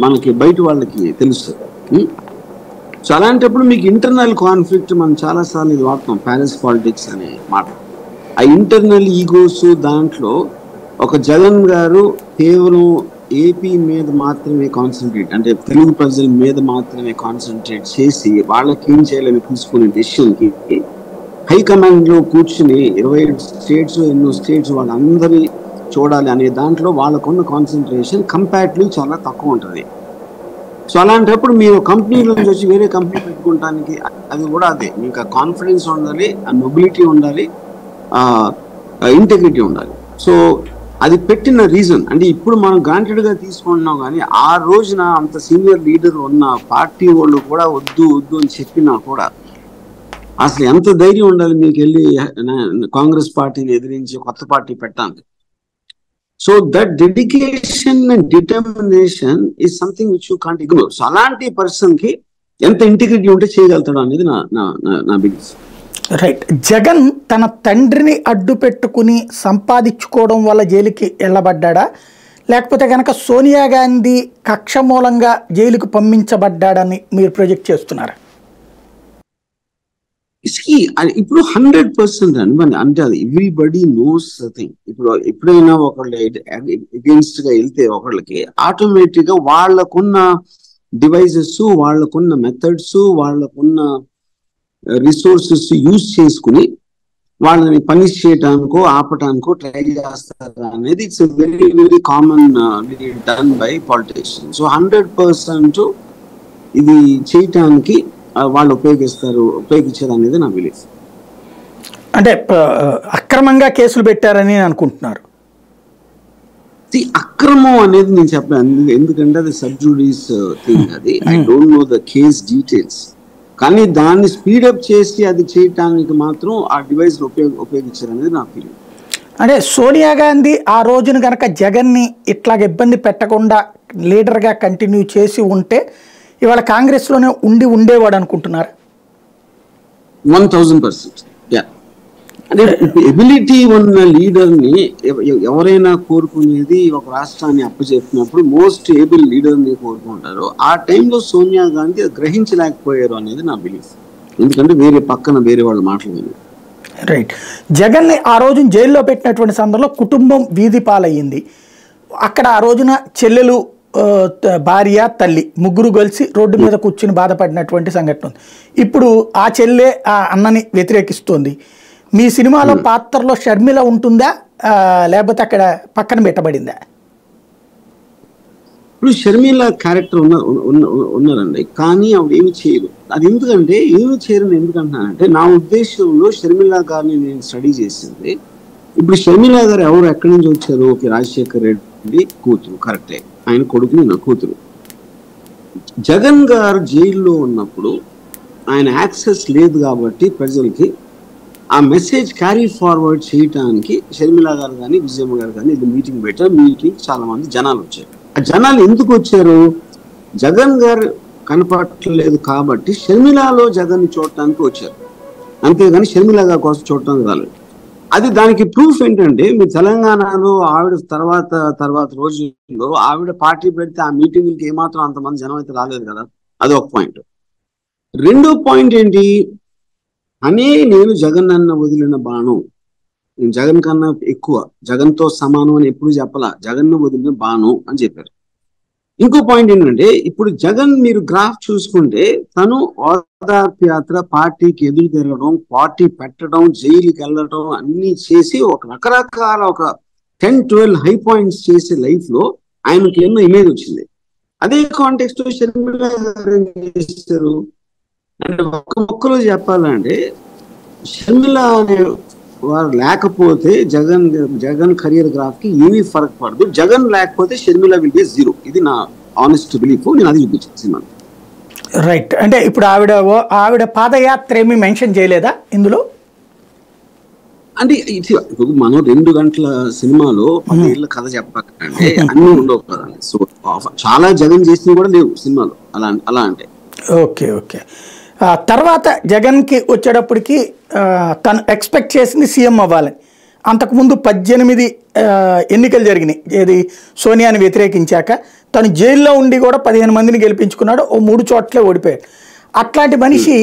మనకి బయట వాళ్ళకి తెలుస్తుంది. సో అలాంటప్పుడు మీకు ఇంటర్నల్ కాన్ఫ్లిక్ట్ మనం చాలాసార్లు ఇది వాడతాం, ప్యాలెస్ పాలిటిక్స్ అనే మాట. ఆ ఇంటర్నల్ ఈగోస్ దాంట్లో ఒక జగన్ గారు కేవలం ఏపీ మీద మాత్రమే కాన్సన్ట్రేట్ అంటే తెలుగు ప్రజల మీద మాత్రమే కాన్సన్ట్రేట్ చేసి వాళ్ళకి ఏం చేయాలని తీసుకునే డెసిషన్కి హైకమాండ్ లో కూర్చుని 27 స్టేట్స్ ఎన్నో స్టేట్స్ వాళ్ళందరి చూడాలి అనే దాంట్లో వాళ్ళకున్న కాన్సన్ట్రేషన్ కంపారిటివ్లీ చాలా తక్కువ ఉంటుంది. సో అలాంటప్పుడు మీరు కంపెనీలో నుంచి వచ్చి వేరే కంపెనీ పెట్టుకోవడానికి అది కూడా అదే, మీకు కాన్ఫిడెన్స్ ఉండాలి, ఆ మొబిలిటీ ఉండాలి, ఇంటెగ్రిటీ ఉండాలి. సో అది పెట్టిన రీజన్ అంటే ఇప్పుడు మనం గ్రాంటెడ్ గా తీసుకుంటున్నాం కానీ ఆ రోజున అంత సీనియర్ లీడర్ ఉన్న పార్టీ వాళ్ళు కూడా వద్దు అని చెప్పినా కూడా అసలు ఎంత ధైర్యం ఉండాలి మీకు వెళ్ళి కాంగ్రెస్ పార్టీని ఎదిరించి కొత్త పార్టీ పెట్టడానికి. So that dedication and determination is something which you can't ignore. So అలాంటి పర్సన్ కి ఎంత ఇంటిగ్రిటీ ఉంటే చేయగలుగుతాడు అనేది నా బిలీఫ్. రైట్. జగన్ తన తండ్రిని అడ్డు పెట్టుకుని సంపాదించుకోవడం వల్ల జైలుకి వెళ్ళబడ్డా, లేకపోతే కనుక సోనియా గాంధీ కక్ష మూలంగా జైలుకు పంపించబడ్డాడని మీరు ప్రొజెక్ట్ చేస్తున్నారా? ఇప్పుడు 100% అండి. అంటే అది ఎవ్రీబడి నోస్ థింగ్. ఇప్పుడు ఎప్పుడైనా ఒకళ్ళు అగేన్స్ట్ గా వెళ్తే ఒకళ్ళకి ఆటోమేటిక్ గా వాళ్ళకున్న డివైజెస్, వాళ్ళకున్న మెథడ్స్, వాళ్ళకున్న రిసోర్సెస్ యూజ్ చేసుకుని వాళ్ళని పనిష్ చేయడానికో ఆపటానికో ట్రై చేస్తారు అనేది it's very very common done by politicians. So 100% ఇది చేయటానికి వాళ్ళు ఉపయోగించారు అనేది నా బిలీఫ్. అంటే అక్రమంగా కేసులు పెట్టారని అనుకుంటున్నారు. అక్రమం అనేది నేను చెప్పాను, ఎందుకంటే అది సబ్జుడిస్ థింగ్. అది I don't know the case details. కానీ దాన్ని స్పీడప్ చేసి అది చేయటానికి మాత్రం ఆ డివైస్ ఉపయోగించారు అనేది నా ఫీలింగ్. అంటే సోనియా గాంధీ ఆ రోజున కనుక జగన్ని ఇట్లాగ ఇబ్బంది పెట్టకుండా లీడర్గా కంటిన్యూ చేసి ఉంటే ఇవాళ కాంగ్రెస్లోనే ఉండేవాడు అనుకుంటున్నారు. 1000%. అంటే ఎబిలిటీ ఉన్న లీడర్ని ఎవరైనా కోరుకునేది ఒక రాష్ట్రాన్ని అప్పచెప్పినప్పుడు మోస్ట్ ఏబుల్ లీడర్ని కోరుకుంటారు. ఆ టైంలో సోనియా గాంధీ గ్రహించలేకపోయారు అనేది నా బిలీఫ్. ఎందుకంటే వేరే వాళ్ళ మాటలు విని. రైట్. జగన్ని ఆ రోజున జైల్లో పెట్టినటువంటి సందర్భంలో కుటుంబం వీధి పాలయ్యింది. అక్కడ ఆ రోజున చెల్లెలు, భార్య, తల్లి ముగ్గురు కలిసి రోడ్డు మీద కూర్చుని బాధపడినటువంటి సంఘటన ఉంది. ఇప్పుడు ఆ చెల్లె ఆ అన్నని వ్యతిరేకిస్తోంది. మీ సినిమాలో పాత్రలో షర్మిల ఉంటుందా, లేకపోతే అక్కడ పక్కన పెట్టబడిందా? ఇప్పుడు షర్మిల క్యారెక్టర్ ఉన్నారండి, కానీ ఆవిడ ఏమి చేయరు. అది ఎందుకంటే ఏమి చేయరని ఎందుకంటున్నానంటే, నా ఉద్దేశంలో షర్మిల గారిని నేను స్టడీ చేసింది. ఇప్పుడు షర్మిల గారు ఎవరు, ఎక్కడి నుంచి వచ్చారు? ఓకే, రాజశేఖర్ రెడ్డి కూతురు, కరెక్టే, ఆయన కొడుకుని నా కూతురు. జగన్ గారు జైల్లో ఉన్నప్పుడు ఆయన యాక్సెస్ లేదు కాబట్టి ప్రజలకి ఆ మెసేజ్ క్యారీ ఫార్వర్డ్ చేయడానికి షర్మిల గారు కానీ విజయమ్మ గారు కానీ ఇది మీటింగ్ పెట్టారు. మీటింగ్ చాలా మంది జనాలు వచ్చారు. ఆ జనాలు ఎందుకు వచ్చారు? జగన్ గారు కనపడలేదు కాబట్టి షర్మిలలో జగన్ చూడటానికి వచ్చారు, అంతేగాని షర్మిల గారి కోసం చూడటానికి రాలేదు. అది దానికి ప్రూఫ్ ఏంటంటే, మీ తెలంగాణలో ఆవిడ తర్వాత రోజుల్లో ఆవిడ పార్టీ పెడితే ఆ మీటింగ్కి ఏమాత్రం అంతమంది జనం అయితే రాలేదు కదా. అది ఒక పాయింట్. రెండో పాయింట్ ఏంటి అని, నేను జగన్ అన్న వదిలిన బాణం, నేను జగన్ కన్నా ఎక్కువ, జగన్తో సమానం అని ఎప్పుడు చెప్పాల, జగన్ వదిలిన బాణం అని చెప్పారు. ఇంకో పాయింట్ ఏంటంటే, ఇప్పుడు జగన్ మీరు గ్రాఫ్ చూసుకుంటే తను ఓదార్పు యాత్ర, పార్టీకి ఎదురు తిరగడం, పార్టీ పెట్టడం, జైలుకి వెళ్ళడం అన్ని చేసి ఒక రకరకాల ఒక 10-12 హై పాయింట్స్ చేసే లైఫ్ లో ఆయనకి ఎన్నో ఇమేజ్ వచ్చింది. అదే కాంటెక్స్ట్ లో షర్మిల గారు ఏం చేస్తారు అంటే, ఒక్క మొక్కలో చెప్పాలంటే షర్మిల అనే వారు లేకపోతే జగన్ కెరియర్ గ్రాఫ్ కి ఏమీ ఫరక్ పడదు. జగన్ లేకపోతే షర్మిల విల్ బి జీరో. ఇది నా ఆనెస్ట్ బిలీఫ్. నేను అది చూపించాను సినిమా. రైట్. అంటే ఇప్పుడు ఆవిడ పాదయాత్ర ఏమీ మెన్షన్ చేయలేదా ఇందులో? అంటే మనం 2 గంటల సినిమాలో 10 ఏళ్ళ కథ చెప్పకంటే అన్ని ఉండవు కదా. సో చాలా జగన్ చేసినవి కూడా లేవు సినిమాలో అలా అంటే. ఓకే. తర్వాత జగన్కి వచ్చేటప్పటికి తను ఎక్స్పెక్ట్ చేసింది సీఎం అవ్వాలని. అంతకుముందు 18 ఎన్నికలు జరిగినాయి, ఏది సోనియాని వ్యతిరేకించాక. తను జైల్లో ఉండి కూడా 15 మందిని గెలిపించుకున్నాడు, 3 చోట్లే ఓడిపోయాడు. అట్లాంటి మనిషి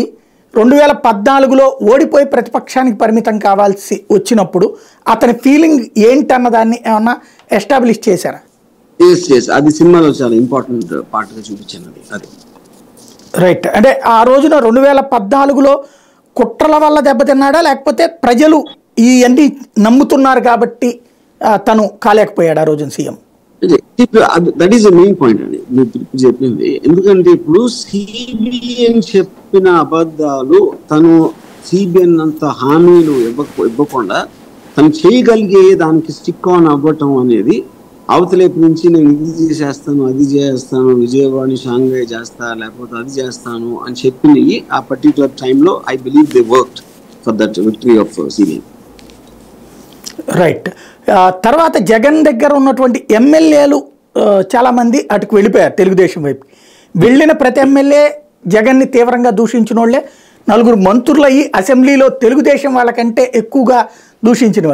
2014లో ఓడిపోయి ప్రతిపక్షానికి పరిమితం కావాల్సి వచ్చినప్పుడు అతని ఫీలింగ్ ఏంటన్నదాన్ని ఏమన్నా ఎస్టాబ్లిష్ చేశారా? అది సినిమాలో చాలా ఇంపార్టెంట్ పార్ట్గా చూపించాను అది. రైట్. అంటే ఆ రోజున 2014లో కుట్రల వల్ల దెబ్బతిన్నాడా, లేకపోతే ప్రజలు ఇవన్నీ నమ్ముతున్నారు కాబట్టి తను కాలేకపోయాడు ఆ రోజున CM? That is the main point అండి మీరు చెప్పింది. ఎందుకంటే ఇప్పుడు సిబిఎన్ చెప్పిన అబద్ధాలు, తను సిబిఎన్ అంత హామీలు ఇవ్వకుండా తను చేయగలిగే దానికి స్టిక్ ఆన్ అవ్వటం అనేది, అవతలేపు నుంచి నేను ఇది చేసేస్తాను, అది చేస్తాను, విజయవాడని షాంఘై చేస్తా, లేకపోతే అది చేస్తాను అని చెప్పినవి ఆ పర్టికులర్ టైంలో I believe they worked for that victory of CBN. Right. తర్వాత జగన్ దగ్గర ఉన్నటువంటి ఎమ్మెల్యేలు చాలామంది అటుకు వెళ్ళిపోయారు తెలుగుదేశం వైపు. వెళ్ళిన ప్రతి ఎమ్మెల్యే జగన్ని తీవ్రంగా దూషించిన వాళ్ళే, నలుగురు మంత్రులు అయ్యి అసెంబ్లీలో తెలుగుదేశం వాళ్ళకంటే ఎక్కువగా దూషించిన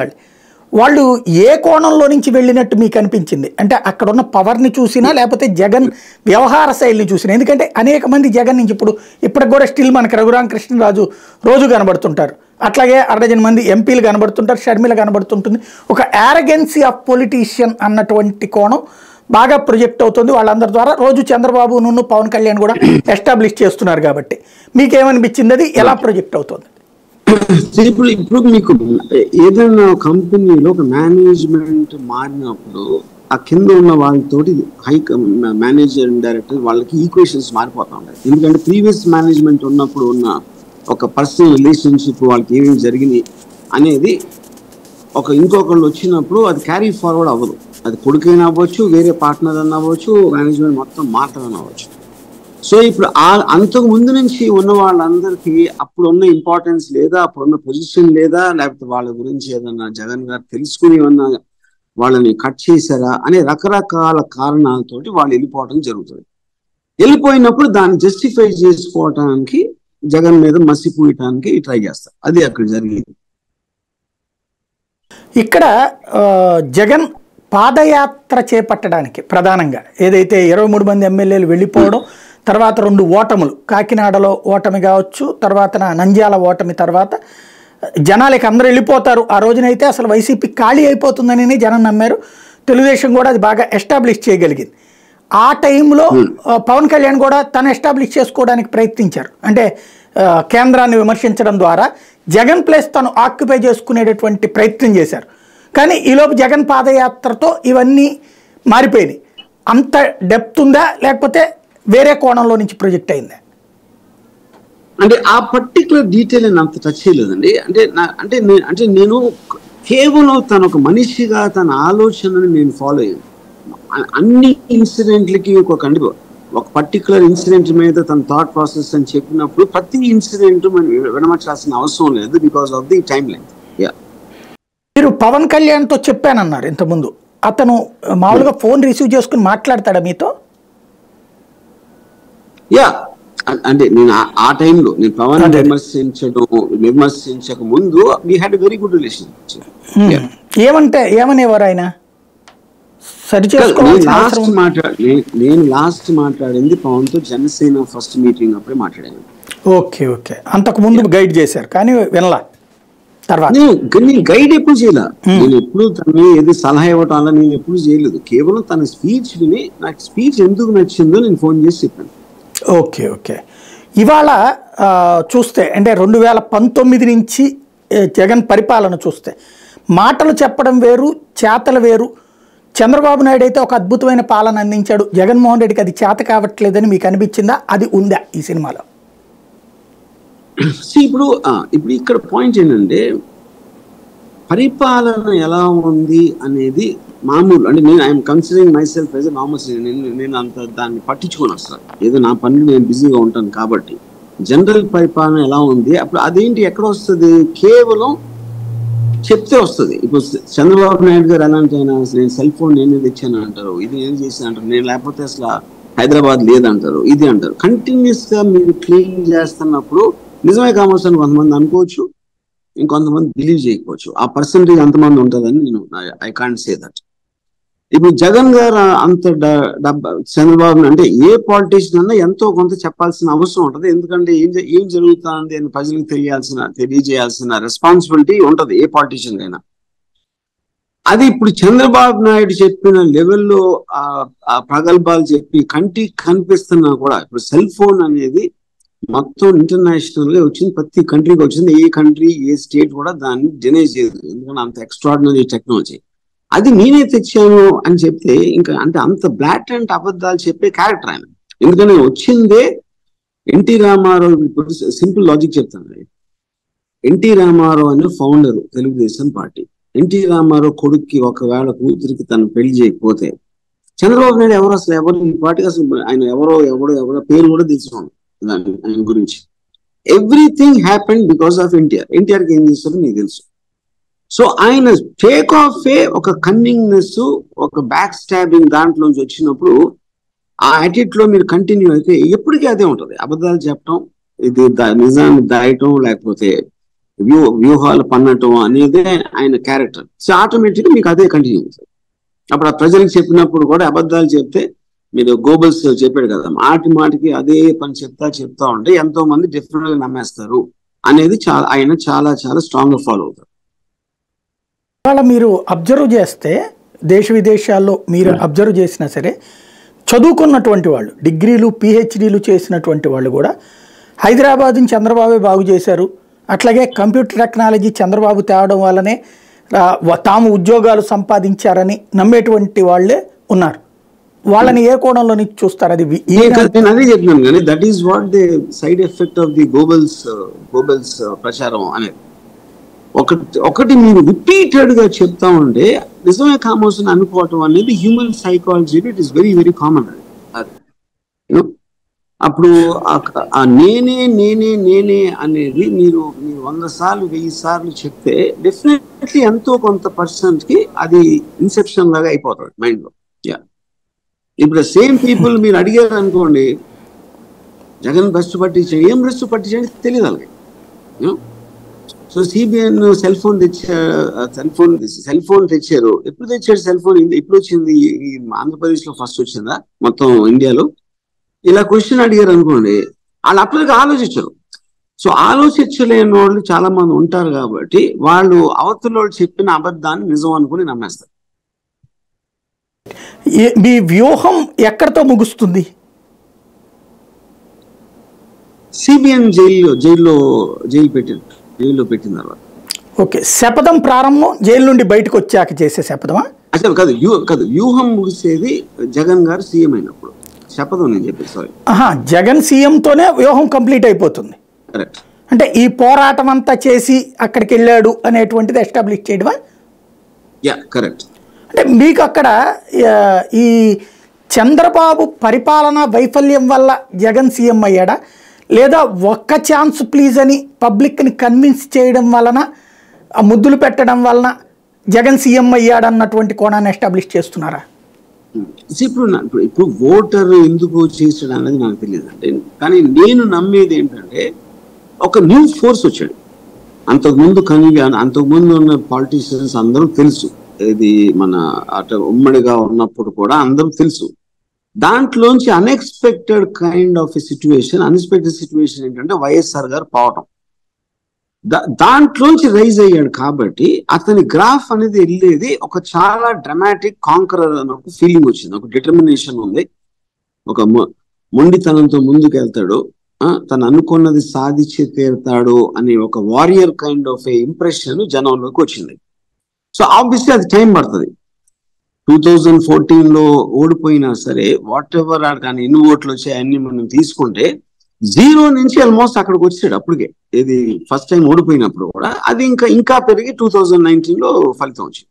వాళ్ళు ఏ కోణంలో నుంచి వెళ్ళినట్టు మీకు అనిపించింది? అంటే అక్కడ ఉన్న పవర్ని చూసినా లేకపోతే జగన్ వ్యవహార శైలిని చూసినా? ఎందుకంటే అనేక మంది జగన్ నుంచి ఇప్పటికి కూడా స్టిల్ మనకి రఘురామకృష్ణరాజు రోజు కనబడుతుంటారు, అట్లాగే అర్ధజన మంది ఎంపీలు కనబడుతుంటారు, షర్మిల కనబడుతుంటుంది. ఒక యారగెన్సీ ఆఫ్ పొలిటీషియన్ అన్నటువంటి కోణం బాగా ప్రొజెక్ట్ అవుతుంది వాళ్ళందరి ద్వారా. రోజు చంద్రబాబు నుండి పవన్ కళ్యాణ్ కూడా ఎస్టాబ్లిష్ చేస్తున్నారు కాబట్టి మీకేమనిపించింది? అది ఎలా ప్రొజెక్ట్ అవుతుంది? ఇప్పుడు మీకు ఏదైనా కంపెనీలో ఒక మేనేజ్మెంట్ మారినప్పుడు ఆ కింద ఉన్న వాళ్ళతోటి హై మేనేజర్ డైరెక్టర్ వాళ్ళకి ఈక్వేషన్స్ మారిపోతా ఉంటాయి. ఎందుకంటే ప్రీవియస్ మేనేజ్మెంట్ ఉన్నప్పుడు ఉన్న ఒక పర్సనల్ రిలేషన్షిప్ వాళ్ళకి ఏమేమి జరిగినాయి అనేది ఇంకొకళ్ళు వచ్చినప్పుడు అది క్యారీ ఫార్వర్డ్ అవ్వదు. అది కొడుకైనా అవ్వచ్చు, వేరే పార్ట్నర్ అన్న అవ్వచ్చు, మేనేజ్మెంట్ మొత్తం మాత్రమే అవ్వచ్చు. సో ఇప్పుడు అంతకు ముందు నుంచి ఉన్న వాళ్ళందరికీ అప్పుడున్న ఇంపార్టెన్స్ లేదా, అప్పుడున్న పొజిషన్ లేదా, లేకపోతే వాళ్ళ గురించి ఏదన్నా జగన్ గారు తెలుసుకుని ఉన్న వాళ్ళని కట్ చేశారా అనే రకరకాల కారణాలతోటి వాళ్ళు వెళ్ళిపోవడం జరుగుతుంది. వెళ్ళిపోయినప్పుడు దాన్ని జస్టిఫై చేసుకోవటానికి జగన్ మీద మసిపూయటానికి ట్రై చేస్తారు. అది అక్కడ జరిగింది. ఇక్కడ జగన్ పాదయాత్ర చేపట్టడానికి ప్రధానంగా ఏదైతే 23 మంది ఎమ్మెల్యేలు వెళ్ళిపోవడం, తర్వాత 2 ఓటములు, కాకినాడలో ఓటమి కావచ్చు, తర్వాత నంద్యాల ఓటమి తర్వాత జనాలకి అందరూ వెళ్ళిపోతారు. ఆ రోజునైతే అసలు వైసీపీ ఖాళీ అయిపోతుందని జనం నమ్మారు. తెలుగుదేశం కూడా అది బాగా ఎస్టాబ్లిష్ చేయగలిగింది. ఆ టైంలో పవన్ కళ్యాణ్ కూడా తను ఎస్టాబ్లిష్ చేసుకోవడానికి ప్రయత్నించారు. అంటే కేంద్రాన్ని విమర్శించడం ద్వారా జగన్ ప్లేస్ తను ఆక్యుపై చేసుకునేటటువంటి ప్రయత్నం చేశారు. కానీ ఈలోపు జగన్ పాదయాత్రతో ఇవన్నీ మారిపోయినాయి. అంత డెప్త్ ఉందా లేకపోతే వేరే కోణంలో నుంచి ప్రొజెక్ట్ అయిందా? అంటే ఆ పర్టికులర్ డీటెయిల్ నేను అంత టచ్ చేయలేదండి. అంటే నేను కేవలం తన ఒక మనిషిగా తన ఆలోచనని నేను ఫాలో అయ్యాను. అన్ని ఇన్సిడెంట్లకి ఒక పర్టికులర్ ఇన్సిడెంట్ మీద తన థాట్ ప్రాసెస్ అని చెప్పినప్పుడు ప్రతి ఇన్సిడెంట్ మనం వినమర్చాల్సిన అవసరం లేదు, because of the time line. మీరు పవన్ కళ్యాణ్తో చెప్పానన్నారు ఇంతకుముందు, అతను మామూలుగా ఫోన్ రిసీవ్ చేసుకుని మాట్లాడతాడా మీతో? యా, అంటే నేను ఆ టైంలో నేను పవన్ విమర్శించక ముందు we had very good relation. ఏమనేవారు ఆయన? నేను లాస్ట్ మాట్లాడింది పవన్ తో జనసేన ఫస్ట్ మీటింగ్ అప్పుడే మాట్లాడాను. ఓకే ఓకే, అంతకు ముందు గైడ్ చేశారు కానీ వినలా. తర్వాత నేను గైడ్ ఎప్పుడు చేయలే, నేను ఎప్పుడు తనని ఏది సలహా ఇవ్వటం అలా నేను ఎప్పుడు చేయలేదు. కేవలం తన స్పీచ్ విని నాకు స్పీచ్ ఎందుకు నచ్చిందో నేను ఫోన్ చేసి చెప్పాను. Okay okay. ఇవాళ చూస్తే అంటే 2019 నుంచి జగన్ పరిపాలన చూస్తే మాటలు చెప్పడం వేరు, చేతలు వేరు. చంద్రబాబు నాయుడు అయితే ఒక అద్భుతమైన పాలన అందించాడు, జగన్మోహన్ రెడ్డికి అది చేత కావట్లేదని మీకు అనిపించిందా? అది ఉందా ఈ సినిమాలో? ఇప్పుడు ఇక్కడ పాయింట్ ఏంటంటే పరిపాలన ఎలా ఉంది అనేది మామూలు. అంటే నేను I'm considering my self as a normal citizen. నేను అంత దాన్ని పట్టించుకొని వస్తాను, ఏదో నా పనులు నేను బిజీగా ఉంటాను కాబట్టి. జనరల్ పరిపాలన ఎలా ఉంది అప్పుడు అదేంటి ఎక్కడ వస్తుంది? కేవలం చెప్తే వస్తుంది. ఇప్పుడు చంద్రబాబు నాయుడు గారు ఎలాంటి అయినా నేను సెల్ ఫోన్ నేనే తెచ్చాను అంటారు, ఇది ఏం చేశాను అంటారు, నేను లేకపోతే అసలు హైదరాబాద్ లేదంటారు, ఇది అంటారు. కంటిన్యూస్ గా మీరు క్లీన్ చేస్తున్నప్పుడు నిజమే కావచ్చు అని కొంతమంది అనుకోవచ్చు, ఇంకొంతమంది బిలీవ్ చేయకపోవచ్చు. ఆ పర్సెంటేజ్ అంతమంది ఉంటుందని నేను ఐ కాంట్ సే దట్. ఇప్పుడు జగన్ గారు అంత చంద్రబాబు అంటే ఏ పాలిటీషియన్ అన్నా ఎంతో కొంత చెప్పాల్సిన అవసరం ఉంటుంది. ఎందుకంటే ఏం జరుగుతుంది అని ప్రజలకు తెలియజేయాల్సిన రెస్పాన్సిబిలిటీ ఉంటది ఏ పాలిటీషియన్ అయినా. అది ఇప్పుడు చంద్రబాబు నాయుడు చెప్పిన లెవెల్లో ఆ ప్రగల్భాలు చెప్పి కంటికి కనిపిస్తున్నా కూడా, ఇప్పుడు సెల్ ఫోన్ అనేది మొత్తం ఇంటర్నేషనల్ గా వచ్చింది, ప్రతి కంట్రీకి వచ్చింది. ఏ కంట్రీ ఏ స్టేట్ కూడా దాన్ని డినై చేయదు, ఎందుకంటే అంత ఎక్స్ట్రాడినరీ టెక్నాలజీ. అది నేనే తెచ్చాను అని చెప్తే ఇంకా అంటే అంత బ్లాటెంట్ అబద్ధాలు చెప్పే క్యారెక్టర్ ఆయన. ఎందుకంటే వచ్చిందే ఎన్టీ రామారావు. ఇప్పుడు సింపుల్ లాజిక్ చెప్తాను. ఎన్టీ రామారావు అనే founder Telugu Desam party. NT Ramarao కొడుక్కి ఒకవేళ కూతురికి తను పెళ్లి చేయకపోతే చంద్రబాబు నాయుడు ఎవరు అసలు ఎవరు ఈ పార్టీకి అసలు ఆయన ఎవరో పేరు కూడా తెలుసుకోండి ఆయన గురించి. Everything happened because of NTR. ఎన్టీఆర్కి ఏం చేస్తారో మీకు తెలుసు. సో ఆయన టేక్ ఆఫ్ ఒక కన్నింగ్నెస్, ఒక బ్యాక్ స్టాబింగ్ దాంట్లోంచి వచ్చినప్పుడు ఆ యాటిట్యూడ్ లో మీరు కంటిన్యూ అయితే ఎప్పటికీ అదే ఉంటుంది. అబద్ధాలు చెప్పడం, ఇది నిజాన్ని దాయటం, లేకపోతే వ్యూహాలు పన్నటం అనేదే ఆయన క్యారెక్టర్. సో ఆటోమేటిక్గా మీకు అదే కంటిన్యూ అవుతుంది. అప్పుడు ఆ ప్రజలకు చెప్పినప్పుడు కూడా అబద్ధాలు చెప్తే, మీరు గోబల్స్ చెప్పాడు కదా, మాటికి అదే పని చెప్తా ఉంటే ఎంతో మంది డిఫరెంట్ గా నమ్మేస్తారు అనేది ఆయన చాలా చాలా స్ట్రాంగ్ గా ఫాలో అవుతారు. ఇవాళ మీరు అబ్జర్వ్ చేస్తే దేశ విదేశాల్లో మీరు అబ్జర్వ్ చేసినా సరే, చదువుకున్నటువంటి వాళ్ళు, డిగ్రీలు పిహెచ్డీలు చేసినటువంటి వాళ్ళు కూడా హైదరాబాద్ని చంద్రబాబే బాగు చేశారు, అట్లాగే కంప్యూటర్ టెక్నాలజీ చంద్రబాబు తేవడం వల్లనే తాము ఉద్యోగాలు సంపాదించారని నమ్మేటువంటి వాళ్ళే ఉన్నారు. వాళ్ళని ఏ కోణంలో నుంచి చూస్తారు? అది నేను అదే చెప్పినాను కానీ that is what the side effect of the Goebbels ప్రచారం అనేది. ఒకటి మీరు రిపీటెడ్ గా చెప్తా ఉంటే నిజమే కామోషన్ అనుకోవటం అనేది హ్యూమన్ సైకాలజీలో it is very very common. అప్పుడు ఆ నేనే అనేది మీరు 100 సార్లు 1000 సార్లు చెప్తే డెఫినెట్లీ ఎంతో కొంత పర్సెంట్ కి అది ఇన్సెప్షన్ లాగా అయిపోతుంది మైండ్ లో. ఇప్పుడు సేమ్ పీపుల్ మీరు అడిగారు అనుకోండి, జగన్ భ్రష్టు పట్టించండి, ఏం భ్రష్టు పట్టించండి తెలియదు వాళ్ళకి. సో సిబిఎన్ సెల్ ఫోన్ తెచ్చారు. ఎప్పుడు తెచ్చాడు సెల్ ఫోన్? ఎప్పుడు వచ్చింది? ఆంధ్రప్రదేశ్ లో ఫస్ట్ వచ్చిందా మొత్తం ఇండియాలో? ఇలా క్వశ్చన్ అడిగారు అనుకోండి, వాళ్ళు అప్పటికి ఆలోచించరు. సో ఆలోచించలేని వాళ్ళు చాలా మంది ఉంటారు కాబట్టి వాళ్ళు అవతల వాళ్ళు చెప్పిన అబద్ధాన్ని నిజం అనుకుని నమ్మేస్తారు. మీ వ్యూహం ఎక్కడితో ముగుస్తుంది? సిబిఎన్ జైల్లో పెట్టిన తర్వాత. ఓకే, శపథం ప్రారంభం జైలు నుండి బయటకు వచ్చాక చేసే శపథమా? అసలు కాదు, వ్యూహం ముగిసేది జగన్ గారు సీఎం అయినప్పుడు. శపథం నేను చెప్పేది సారీ. జగన్ సీఎంతోనే వ్యూహం కంప్లీట్ అయిపోతుంది. కరెక్ట్. అంటే ఈ పోరాటం అంతా చేసి అక్కడికి వెళ్ళాడు అనేటువంటిది ఎస్టాబ్లిష్ చేయడమా? Yeah, correct. అంటే మీకు అక్కడ ఈ చంద్రబాబు పరిపాలన వైఫల్యం వల్ల జగన్ సీఎం అయ్యాడా, లేదా ఒక్క ఛాన్స్ ప్లీజ్ అని పబ్లిక్ని కన్విన్స్ చేయడం వలన, ముద్దులు పెట్టడం వలన జగన్ సీఎం అయ్యాడన్నటువంటి కోణాన్ని ఎస్టాబ్లిష్ చేస్తున్నారా? ఇప్పుడు ఓటర్ ఎందుకు చేసాడు అనేది నాకు తెలియదు అంటే, కానీ నేను నమ్మేది ఏంటంటే ఒక న్యూ ఫోర్స్ వచ్చాడు. అంతకుముందు ఉన్న పాలిటీషియన్స్ అందరూ తెలుసు, ఇది మన అటు ఉమ్మడిగా ఉన్నప్పుడు కూడా అందరూ తెలుసు. దాంట్లోంచి అన్ఎక్స్పెక్టెడ్ సిచ్యువేషన్ ఏంటంటే వైఎస్ఆర్ గారు పోవటం, దాంట్లోంచి రైజ్ అయ్యాడు. కాబట్టి అతని గ్రాఫ్ అనేది వెళ్ళేది ఒక చాలా డ్రమాటిక్ కాంకరర్ అని ఒక ఫీలింగ్ వచ్చింది, ఒక డిటర్మినేషన్ ఉంది, ఒక మొండితనంతో ముందుకు వెళ్తాడు, తను అనుకున్నది సాధించి తీరుతాడు అనే ఒక warrior kind of a impression జనంలోకి వచ్చింది. సో ఆబ్వియస్లీ అది టైం పడుతుంది. 2014 ఓడిపోయినా సరే వాట్ ఎవర్ కానీ ఎన్ని ఓట్లు వచ్చాయి అన్ని మనం తీసుకుంటే 0 నుంచి ఆల్మోస్ట్ అక్కడికి వచ్చాడు అప్పటికే. ఇది ఫస్ట్ టైం ఓడిపోయినప్పుడు కూడా అది ఇంకా పెరిగి 2019 ఫలితం వచ్చింది.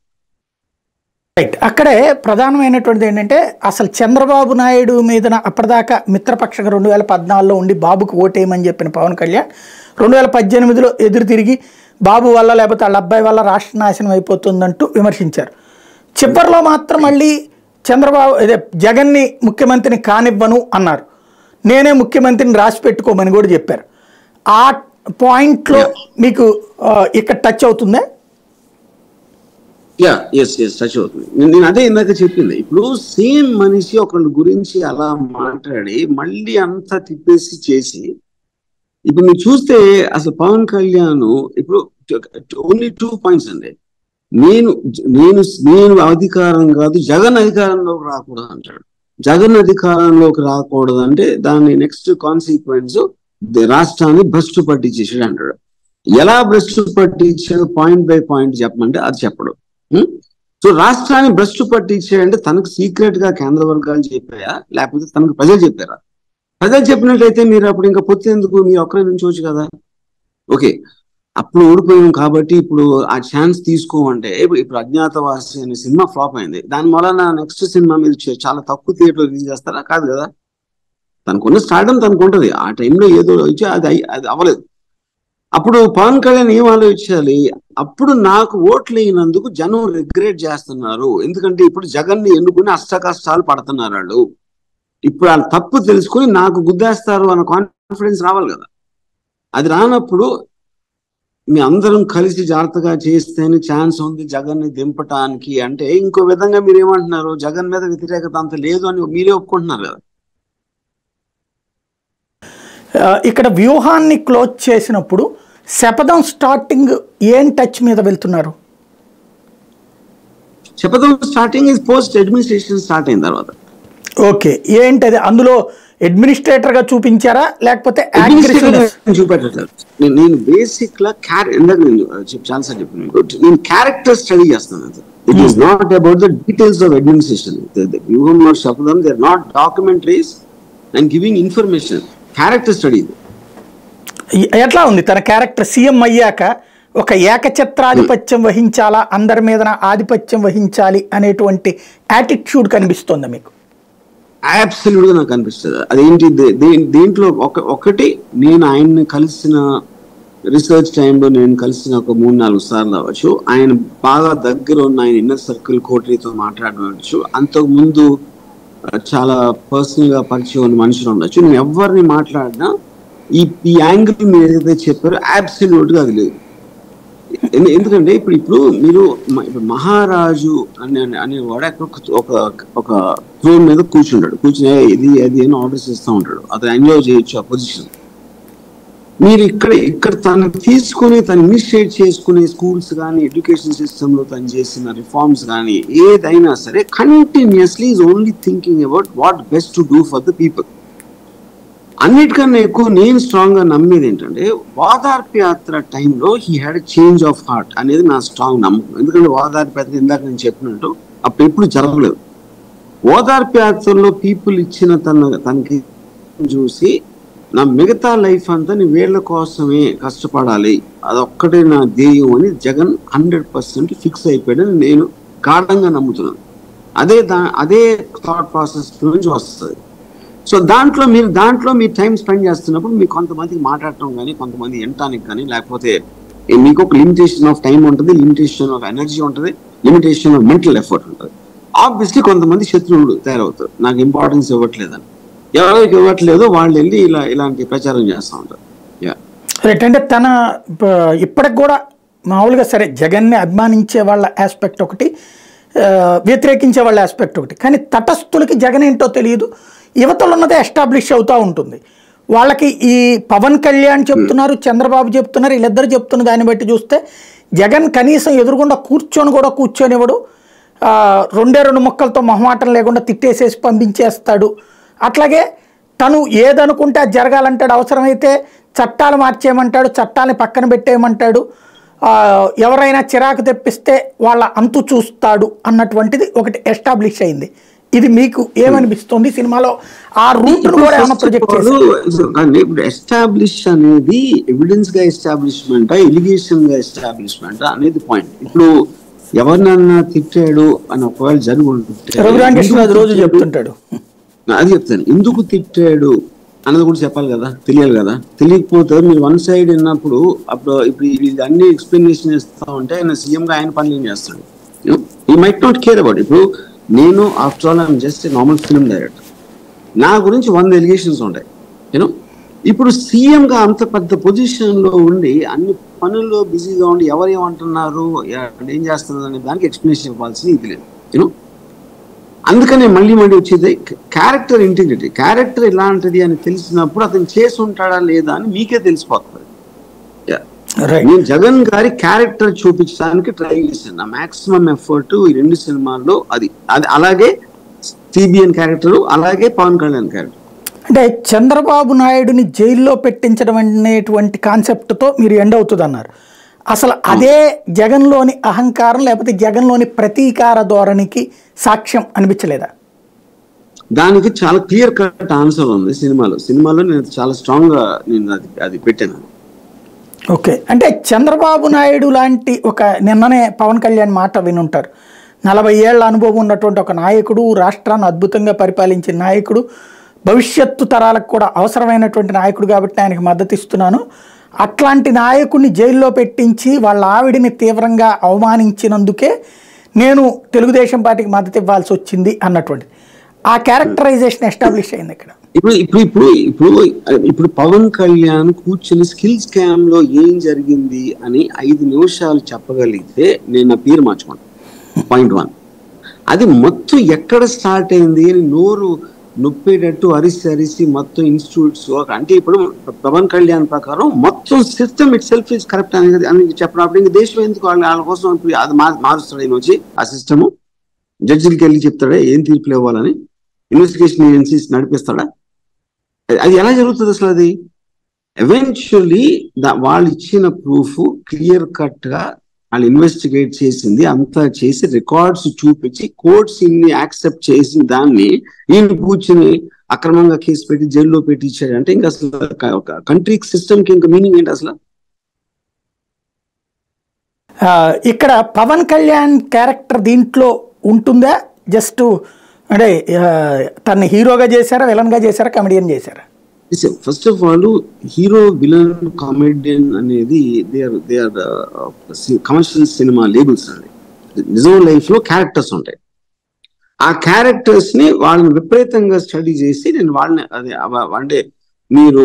రైట్. అక్కడే ప్రధానమైనటువంటిది ఏంటంటే అసలు చంద్రబాబు నాయుడు మీద అప్పటిదాకా మిత్రపక్షంగా 2014లో ఉండి బాబుకు ఓటేయమని చెప్పిన పవన్ కళ్యాణ్ 2018లో ఎదురు తిరిగి బాబు వల్ల లేకపోతే వాళ్ళ అబ్బాయి వల్ల రాష్ట్ర నాశనం అయిపోతుందంటూ విమర్శించారు. చివరిలో మాత్రం మళ్ళీ జగన్ని ముఖ్యమంత్రిని కానివ్వను అన్నారు. నేనే ముఖ్యమంత్రిని రాసి పెట్టుకోమని కూడా చెప్పారు. ఆ పాయింట్లో మీకు ఇక్కడ టచ్ అవుతుందా? టచ్ అవుతుంది. నేను అదే ఇందాక చెప్పింది. ఇప్పుడు సేమ్ మనిషి ఒకళ్ళ గురించి అలా మాట్లాడి మళ్ళీ అంతా తిప్పేసి చేసి, ఇప్పుడు మీరు చూస్తే అసలు పవన్ కళ్యాణ్ ఇప్పుడు ఓన్లీ 2 పాయింట్స్ అండి. నేను అధికారం కాదు, జగన్ అధికారంలోకి రాకూడదు అంటాడు. జగన్ అధికారంలోకి రాకూడదు అంటే దాని నెక్స్ట్ కాన్సిక్వెన్స్ రాష్ట్రాన్ని భ్రష్టు పట్టించేసాడు అంటాడు. ఎలా భ్రష్టు పట్టించాడు పాయింట్ బై పాయింట్ చెప్పమంటే అది చెప్పడు. సో రాష్ట్రాన్ని భ్రష్టు పట్టించాడంటే తనకు సీక్రెట్ గా కేంద్ర వర్గాలు చెప్పాయా, లేకపోతే తనకు ప్రజలు చెప్పారా? ప్రజలు చెప్పినట్లయితే మీరు అప్పుడు ఇంకా పొత్తు ఎందుకు, మీరు ఒక్కరే నుంచోవచ్చు కదా. ఓకే, అప్పుడు ఓడిపోయాం కాబట్టి ఇప్పుడు ఆ ఛాన్స్ తీసుకోమంటే ఇప్పుడు అజ్ఞాతవాసి అనే సినిమా ఫ్లాప్ అయింది. దాని వలన నెక్స్ట్ సినిమా మీరు చాలా తక్కువ థియేటర్ రిలీజ్ చేస్తారా? కాదు కదా. తనకున్న స్టార్డమ్ తనకు ఉంటుంది. ఆ టైంలో ఏదో వచ్చి అది అవ్వలేదు. అప్పుడు పవన్ కళ్యాణ్ ఏం ఆలోచించాలి, అప్పుడు నాకు ఓట్లు అయినందుకు జనం రిగ్రెట్ చేస్తున్నారు, ఎందుకంటే ఇప్పుడు జగన్ ని ఎన్నుకుని అష్ట కష్టాలు పడుతున్నారు వాళ్ళు. ఇప్పుడు వాళ్ళ తప్పు తెలుసుకుని నాకు గుద్దేస్తారు అన్న కాన్ఫిడెన్స్ రావాలి కదా. అది రానప్పుడు మీ అందరం కలిసి జాగ్రత్తగా చేస్తేనే ఛాన్స్ ఉంది జగన్ ని దింపటానికి అంటే, ఇంకో విధంగా మీరు ఏమంటున్నారు, జగన్ మీద వ్యతిరేకత అంత లేదు అని మీరే ఒప్పుకుంటున్నారు కదా. ఇక్కడ వ్యూహాన్ని క్లోజ్ చేసినప్పుడు శపథం స్టార్టింగ్ ఏం టచ్ మీద వెళ్తున్నారు? శపథం starting is post administration start అయిన తర్వాత. ఓకే, ఏంటది? అందులో అడ్మినిస్ట్రేటర్ గా చూపించారా లేకపోతే చూపెట్టలేదు? నేను బేసిక్ లా ఇందాక నేను చాలాసార్లు చెప్పాను, నేను క్యారెక్టర్ స్టడీ చేస్తాను. It is not about the details of administration. Vyuham not Shapatham, they are not documentaries and giving information. Character study. ఎట్లా ఉంది తన క్యారెక్టర్? సీఎం అయ్యాక ఒక ఏకఛత్రాధిపత్యం వహించాలా, అందరి మీద ఆధిపత్యం వహించాలి అనేటువంటి యాటిట్యూడ్ కనిపిస్తుందా మీకు? అబ్సల్యూట్ గా నాకు అనిపిస్తుంది. అదేంటి, దీంట్లో ఒకటి నేను ఆయన్ని కలిసిన రీసెర్చ్ టైంలో నేను కలిసిన ఒక 3-4 సార్లు అవ్వచ్చు. ఆయన బాగా దగ్గర ఉన్న ఆయన ఇన్నర్ సర్కిల్ కోటరీతో మాట్లాడవచ్చు. అంతకు ముందు చాలా పర్సనల్ గా పరిచయం ఉన్న మనుషులు ఉండొచ్చు. నేను ఎవరిని మాట్లాడినా ఈ యాంగిల్ మీరు ఏదైతే చెప్పారో అబ్సల్యూట్ గా అది లేదు. ఎందుకంటే ఇప్పుడు మీరు మహారాజు అనేవాడు ఒక థ్రోన్ మీద కూర్చుంటాడు. కూర్చుని ఇది అది అని ఆర్డర్స్ ఇస్తూ ఉంటాడు. అతను ఎంజాయ్ చేయొచ్చు ఆ పొజిషన్. మీరు ఇక్కడ తను తీసుకుని తను ఇనిషియేట్ చేసుకునే స్కూల్స్ కానీ ఎడ్యుకేషన్ సిస్టమ్ లో తను చేసిన రిఫార్మ్స్ కానీ ఏదైనా సరే continuously is only thinking about what best to do for the people. అన్నిటికన్నా ఎక్కువ నేను స్ట్రాంగ్ గా నమ్మేది ఏంటంటే, ఓదార్పు యాత్ర టైంలో he had change of heart అనేది నా స్ట్రాంగ్ నమ్మకం. ఎందుకంటే ఓదార్పు యాత్ర ఇందాక నేను చెప్పినట్టు అప్పుడు ఎప్పుడు జరగలేదు. ఓదార్పు యాత్రలో పీపుల్ ఇచ్చిన తనకి చూసి నా మిగతా లైఫ్ అంతా నీ వీళ్ళ కోసమే కష్టపడాలి, అదొక్కటే నా ధ్యేయం అని జగన్ 100% ఫిక్స్ అయిపోయాడని నేను గాఢంగా నమ్ముతున్నాను. అదే థాట్ ప్రాసెస్ నుంచి వస్తుంది. సో దాంట్లో మీరు టైం స్పెండ్ చేస్తున్నప్పుడు మీకు కొంతమందికి మాట్లాడటం కానీ, కొంతమంది వినటానికి కానీ, లేకపోతే మీకు ఒక లిమిటేషన్ ఆఫ్ టైం ఉంటుంది, లిమిటేషన్ ఆఫ్ ఎనర్జీ ఉంటుంది, లిమిటేషన్ ఆఫ్ మెంటల్ ఎఫర్ట్ ఉంటుంది. ఆబ్వియస్లీ కొంతమంది శత్రువులు తయారవుతారు, నాకు ఇంపార్టెన్స్ ఇవ్వట్లేదని. ఎవరికి ఇవ్వట్లేదో వాళ్ళు వెళ్ళి ఇలాంటి ప్రచారం చేస్తూ ఉంటారు. రైట్. అంటే తన ఇప్పటికి కూడా మామూలుగా సరే జగన్ని అభిమానించే వాళ్ళ ఆస్పెక్ట్ ఒకటి, వ్యతిరేకించే వాళ్ళ ఆస్పెక్ట్ ఒకటి, కానీ తటస్థులకి జగన్ ఏంటో తెలియదు, యువతలు ఉన్నదే ఎస్టాబ్లిష్ అవుతూ ఉంటుంది. వాళ్ళకి ఈ పవన్ కళ్యాణ్ చెప్తున్నారు, చంద్రబాబు చెప్తున్నారు, వీళ్ళిద్దరు చెప్తున్న దాన్ని బట్టి చూస్తే జగన్ కనీసం ఎదురుగుండా కూర్చొనివాడు, 2 ముక్కలతో మొహమాటం లేకుండా తిట్టేసేసి పంపించేస్తాడు. అట్లాగే తను ఏదనుకుంటే అది జరగాలంటాడు, అవసరమైతే చట్టాలు మార్చేయమంటాడు, చట్టాలని పక్కన పెట్టేయమంటాడు, ఎవరైనా చిరాకు తెప్పిస్తే వాళ్ళ అంతు చూస్తాడు అన్నటువంటిది ఒకటి ఎస్టాబ్లిష్ అయింది. ఇది మీకు ఏమనిపిస్తుంది? సినిమాలో ఆ రూట్ కూడా ఏమైనా ప్రొజెక్ట్ చేశారు? ఇప్పుడు ఎస్టాబ్లిష్ అనేది ఎవిడెన్స్ గా ఎస్టాబ్లిష్మెంటా, ఎలిగేషన్ గా ఎస్టాబ్లిష్మెంటా అనేది పాయింట్. ఇప్పుడు ఎవరినన్నా తిట్టాడు అని ఒకవేళ రఘురామకృష్ణరాజు రోజు చెప్తుంటాడు, అది చెప్తాను. ఎందుకు తిట్టాడు అన్నది కూడా చెప్పాలి కదా, తెలియాలి కదా. తెలియకపోతే మీరు వన్ సైడ్ విన్నప్పుడు ఇప్పుడు అన్ని ఎక్స్ప్లెనేషన్ ఇస్తా ఉంటే ఆయన సీఎం గా ఆయన పనులు ఏం చేస్తాడు? He might not care about. ఇప్పుడు నేను after all I'm just normal film director. నా గురించి 100 ఎలిగేషన్స్ ఉంటాయి. ఇప్పుడు సీఎం గా అంత పెద్ద పొజిషన్ లో ఉండి అన్ని పనుల్లో బిజీగా ఉండి ఎవరు ఏమంటున్నారు, ఏం చేస్తున్నారు అనే దానికి ఎక్స్ప్లెనేషన్ ఇవ్వాల్సింది ఇది లేదు. అందుకనే మళ్ళీ వచ్చేది క్యారెక్టర్ ఇంటిగ్రిటీ. క్యారెక్టర్ ఇలాంటిది అని తెలిసినప్పుడు అతను చేసి ఉంటాడా లేదా అని మీకే తెలిసిపోతుంది. నేను జగన్ గారి క్యారెక్టర్ చూపించడానికి ట్రై చేశాను. నా మాక్సిమం ఎఫర్ట్ ఈ 2 సినిమాల్లో అది అలాగే సిబిఎన్ క్యారెక్టర్, అలాగే పవన్ కళ్యాణ్ క్యారెక్టర్. అంటే చంద్రబాబు నాయుడుని జైల్లో పెట్టించడం అనేటువంటి కాన్సెప్ట్తో మీరు ఎండ్ అవుతుంది అన్నారు. అసలు అదే జగన్లోని అహంకారం లేకపోతే జగన్లోని ప్రతీకార ధోరణికి సాక్ష్యం అనిపించలేదా? దానికి చాలా క్లియర్ కట్ ఆన్సర్ ఉంది సినిమాలో నేను చాలా స్ట్రాంగ్ గా నేను అది పెట్టాను. ఓకే. అంటే చంద్రబాబు నాయుడు లాంటి నిన్ననే పవన్ కళ్యాణ్ మాట వినుంటారు, 40 ఏళ్ల అనుభవం ఉన్నటువంటి ఒక నాయకుడు, రాష్ట్రాన్ని అద్భుతంగా పరిపాలించిన నాయకుడు, భవిష్యత్తు తరాలకు కూడా అవసరమైనటువంటి నాయకుడు కాబట్టి ఆయనకు మద్దతు ఇస్తున్నాను, అట్లాంటి నాయకుడిని జైల్లో పెట్టించి వాళ్ళ ఆవిడిని తీవ్రంగా అవమానించినందుకే నేను తెలుగుదేశం పార్టీకి మద్దతు ఇవ్వాల్సి వచ్చింది అన్నటువంటిది. ఆ క్యారెక్టరైజేషన్ ఎస్టాబ్లిష్ అయింది ఇక్కడ. ఇప్పుడు ఇప్పుడు ఇప్పుడు ఇప్పుడు ఇప్పుడు పవన్ కళ్యాణ్ కూర్చుని స్కిల్ స్కామ్ లో ఏం జరిగింది అని 5 నిమిషాలు చెప్పగలిగితే నేను నా పేరు మార్చుకుంటాను. పాయింట్ 1. అది మొత్తం ఎక్కడ స్టార్ట్ అయింది అని నోరు నొప్పేటట్టు అరిసి మొత్తం ఇన్స్టిట్యూట్స్ అంటే ఇప్పుడు పవన్ కళ్యాణ్ ప్రకారం మొత్తం system it self is correct అనేది అని చెప్పినప్పుడు ఇంకా దేశం ఎందుకు వాళ్ళ కోసం అది మారుస్తాడు ఆయన వచ్చి ఆ సిస్టమ్ జడ్జిలకి వెళ్ళి చెప్తాడా ఏం తీర్పులు ఇవ్వాలని, ఇన్వెస్టిగేషన్ ఏజెన్సీస్ నడిపిస్తాడా? అది ఎలా జరుగుతుంది అసలు? అది ఎవెన్చువల్లీ వాళ్ళు ఇచ్చిన ప్రూఫ్ క్లియర్ కట్ గా వాళ్ళు ఇన్వెస్టిగేట్ చేసింది అంతా చేసి రికార్డ్స్ చూపించి కోర్ట్స్ ఇన్ని యాక్సెప్ట్ చేసిన దాన్ని ఈయన కూర్చుని అక్రమంగా కేసు పెట్టి జైల్లో పెట్టి ఇచ్చాడు అంటే ఇంకా అసలు కంట్రీ సిస్టమ్ కి ఇంకా మీనింగ్ ఏంటి అసలు? ఇక్కడ పవన్ కళ్యాణ్ క్యారెక్టర్ దీంట్లో ఉంటుందా? జస్ట్ అంటే తన హీరోగా చేశారా, విలన్ గా చేశారా, కమెడియన్ చేశారా? First of all hero villain comedian అనేది they are commercial cinema labels అండి. నిజం లైఫ్ లో క్యారెక్టర్స్ ఉంటాయి. ఆ క్యారెక్టర్స్ ని వాళ్ళని విపరీతంగా స్టడీ చేసి నేను వాళ్ళని అంటే మీరు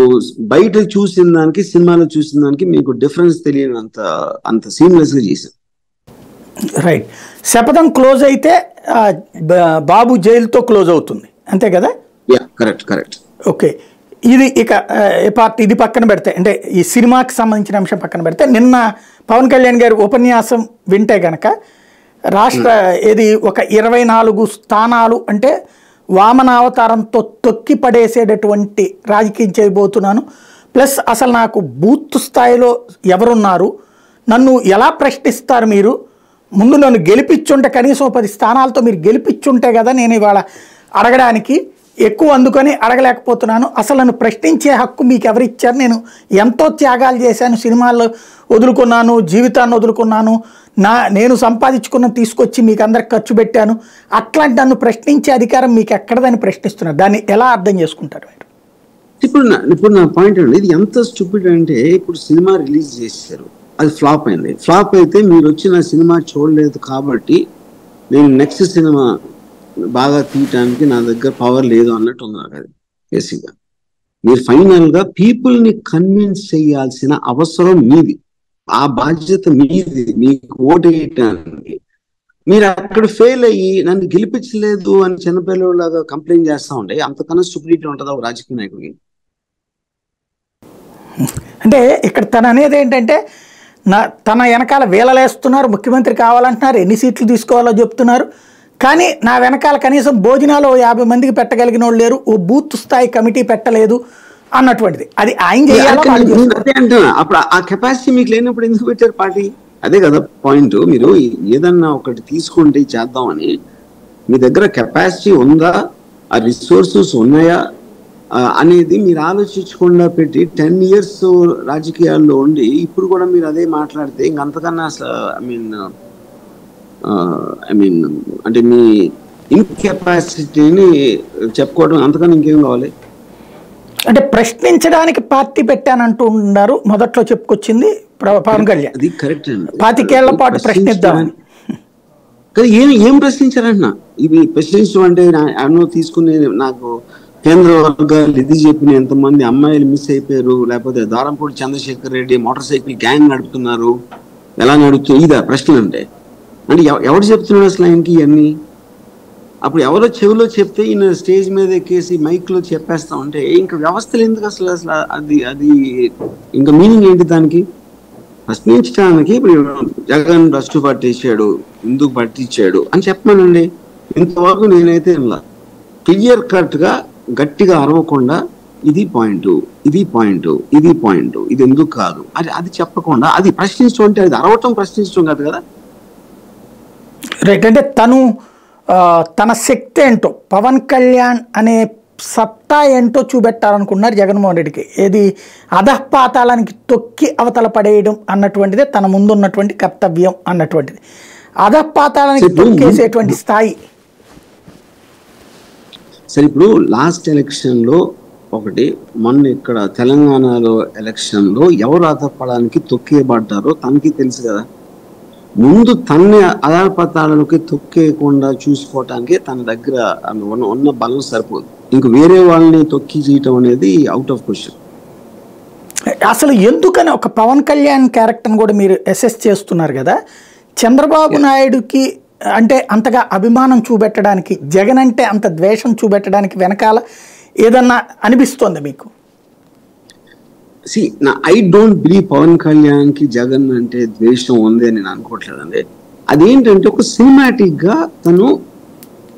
బయట చూసిన దానికి సినిమాలో చూసిన దానికి మీకు డిఫరెన్స్ తెలియనంత అంత సీమ్లెస్ గా చేశాను. రైట్. శపథం క్లోజ్ అయితే బాబు జైలుతో క్లోజ్ అవుతుంది అంతే కదా? Correct correct. ఓకే, ఇది ఇక పార్ట్ ఇది పక్కన పెడితే అంటే ఈ సినిమాకి సంబంధించిన అంశం పక్కన పెడితే నిన్న పవన్ కళ్యాణ్ గారి ఉపన్యాసం వింటే గనక రాష్ట్ర ఏది ఒక 24 స్థానాలు అంటే వామన అవతారంతో తొక్కి పడేసేటటువంటి రాజకీయం చేయబోతున్నాను, ప్లస్ అసలు నాకు బూత్ స్థాయిలో ఎవరున్నారు, నన్ను ఎలా ప్రశ్నిస్తారు మీరు, ముందు నన్ను గెలిపించుంటే కనీసం 10 స్థానాలతో మీరు గెలిపించుంటే కదా నేను ఇవాళ అడగడానికి ఎక్కువ అందుకని అడగలేకపోతున్నాను, అసలు నన్ను ప్రశ్నించే హక్కు మీకు ఎవరిచ్చారు, నేను ఎంతో త్యాగాలు చేశాను, సినిమాల్లో వదులుకున్నాను, జీవితాన్ని వదులుకున్నాను, నేను సంపాదించుకున్న తీసుకొచ్చి మీకు అందరికి ఖర్చు పెట్టాను, అట్లాంటి నన్ను ప్రశ్నించే అధికారం మీకు ఎక్కడదని ప్రశ్నిస్తున్నారు. దాన్ని ఎలా అర్థం చేసుకుంటారు మీరు? ఇప్పుడు నా పాయింట్ అండి, ఇది ఎంత స్టూపిడ్ అంటే ఇప్పుడు సినిమా రిలీజ్ చేశారు, అది ఫ్లాప్ అయింది. ఫ్లాప్ అయితే మీరు వచ్చిన సినిమా చూడలేదు కాబట్టి నేను నెక్స్ట్ సినిమా బాగా తీయటానికి నా దగ్గర పవర్ లేదు అన్నట్టు ఉంది నాకు. అది బేసిక్గా మీరు ఫైనల్ గా పీపుల్ ని కన్విన్స్ చేయాల్సిన అవసరం మీది, ఆ బాధ్యత మీది, మీకు ఓటు వేయటానికి. మీరు అక్కడ ఫెయిల్ అయ్యి నన్ను గెలిపించలేదు అని చిన్నపిల్లలాగా కంప్లైంట్ చేస్తా ఉంటే అంతకన్నా స్టూపిడిటీ ఉంటుందా ఒక రాజకీయ నాయకుడికి? అంటే ఇక్కడ తను అనేది ఏంటంటే తన వెనకాల వేలలేస్తున్నారు, ముఖ్యమంత్రి కావాలంటున్నారు, ఎన్ని సీట్లు తీసుకోవాలో చెప్తున్నారు, కానీ నా వెనకాల కనీసం భోజనాలు 50 మందికి పెట్టగలిగిన వాళ్ళు లేరు, ఓ బూత్ స్థాయి కమిటీ పెట్టలేదు అన్నటువంటిది. అది ఆయన చేయాలి. అప్పుడు ఆ కెపాసిటీ మీకు లేనప్పుడు ఎందుకు పెట్టారు పార్టీ? అదే కదా పాయింట్. మీరు ఏదన్నా ఒకటి తీసుకుంటే చేద్దామని మీ దగ్గర కెపాసిటీ ఉందా, ఆ రిసోర్సెస్ ఉన్నాయా అనేది మీరు ఆలోచించకుండా పెట్టి 10 years రాజకీయాల్లో ఉండి ఇప్పుడు కూడా మీరు అదే మాట్లాడితే ఇంకంతకన్నా అసలు ఐ మీన్ అంటే మీ ఇన్కెపాసిటీని చెప్పుకోవడం అంతకన్నా ఇంకేం కావాలి? అంటే ప్రశ్నించడానికి పార్టీ పెట్టానంటూ ఉన్నారు, మొదట్లో చెప్పుకొచ్చింది పవన్ కళ్యాణ్. అది కరెక్ట్ అండి, 25 ఏళ్ల పాటు ప్రశ్నిద్దామని. ఏం ప్రశ్నించారంటున్నా? ఇవి ప్రశ్నించడం అంటే అన్నో తీసుకునే నాకు కేంద్ర వర్గాలు ఇది చెప్పిన ఎంతమంది అమ్మాయిలు మిస్ అయిపోయారు, లేకపోతే Darampudi Chandrasekhar Reddy motorcycle gang నడుపుతున్నారు, ఎలా నడుపుతున్నారు, ఇదా ప్రశ్నలు అంటే ఎవరు చెప్తున్నాడు అసలు ఆయనకి ఇవన్నీ? అప్పుడు ఎవరో చెవిలో చెప్తే ఈయన స్టేజ్ మీద ఎక్కేసి మైక్ లో చెప్పేస్తా ఉంటే ఇంకా వ్యవస్థలు ఎందుకు అసలు? అది ఇంకా మీనింగ్ ఏంటి దానికి? ప్రశ్నించడానికి ఇప్పుడు జగన్ భ్రష్టు పట్టించాడు, ఎందుకు పట్టించాడు అని చెప్పమనండి. ఇంతవరకు నేనైతే ఇలా క్లియర్ కట్ గా గట్టిగా అరవకుండా ఇది పాయింట్, ఇది పాయింట్, ఇది పాయింట్, ఇది ఎందుకు కాదు అది చెప్పకుండా అది ప్రశ్నించడం అంటే అది అరవటం ప్రశ్నించడం కాదు కదా. రైట్. అంటే తన శక్తి ఏంటో, పవన్ కళ్యాణ్ అనే సత్తా ఏంటో చూపెట్టాలనుకున్నారు జగన్మోహన్ రెడ్డికి. ఏది అధఃపాతాళానికి తొక్కి అవతల పడేయడం అన్నటువంటిదే తన ముందు ఉన్నటువంటి కర్తవ్యం అన్నటువంటిది. అధఃపాతాళానికి తొక్కేసేటువంటి స్థాయి. సరే, ఇప్పుడు లాస్ట్ ఎలక్షన్ లో ఒకటి, మొన్న ఇక్కడ తెలంగాణలో ఎలక్షన్ లో ఎవరు అధపడానికి తొక్కేయబడ్డారో తనకి తెలుసు కదా. ముందు తన్ని అధాపతాలలోకి తొక్కేయకుండా చూసుకోవటానికి తన దగ్గర ఉన్న బలం సరిపోదు. ఇంక వేరే వాళ్ళని తొక్కి చేయటం అనేది అవుట్ ఆఫ్ క్వశ్చన్. అసలు ఎందుకని ఒక పవన్ కళ్యాణ్ క్యారెక్టర్ని కూడా మీరు అసెస్ చేస్తున్నారు కదా, చంద్రబాబు నాయుడుకి అంటే అంతగా అభిమానం చూపెట్టడానికి, జగన్ అంటే అంత ద్వేషం చూపెట్టడానికి వెనకాల ఏదన్నా అనిపిస్తోంది మీకు? I don't believe Pawan Kalyan కి జగన్ అంటే ద్వేషం ఉంది అని నేను అనుకోవట్లేదండి. అదేంటంటే ఒక సినిమాటిక్ గా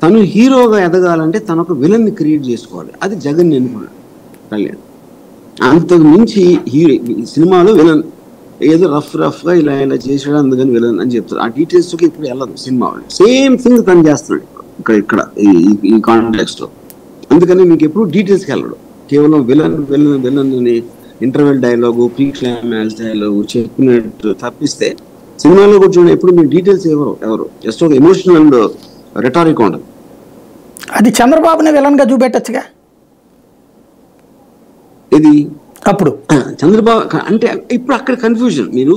తను హీరోగా ఎదగాలంటే తను ఒక విలన్ ని క్రియేట్ చేసుకోవాలి. అది జగన్ ఎన్నుకున్నాడు కళ్యాణ్. అంతకు మించి హీరో సినిమాలో విలన్ ఏదో రఫ్ గా ఇలా చేసాడు అందుకని విలన్ అని చెప్తారు. ఆ డీటెయిల్స్ కి ఇప్పుడు వెళ్ళదు సినిమా. సేమ్ థింగ్ తను చేస్తున్నాడు ఇక్కడ ఈ కాంటెక్స్ట్ లో. అందుకని మీకు ఎప్పుడు డీటెయిల్స్కి వెళ్ళడు. కేవలం విలన్ అని interval dialogue, pre climax dialogue చెప్పినట్టు తప్పిస్తే సినిమాలో కూడా చూడండి ఎప్పుడు మీకు డీటెయిల్స్ ఎవరు జస్ట్ ఒక ఎమోషనల్ అండ్ రెటారిక్ ఉండదు. అది చంద్రబాబుని విలన్ గా చూపెట్టచ్చుగా. ఇది అప్పుడు చంద్రబాబు అంటే ఇప్పుడు అక్కడ కన్ఫ్యూజన్. మీరు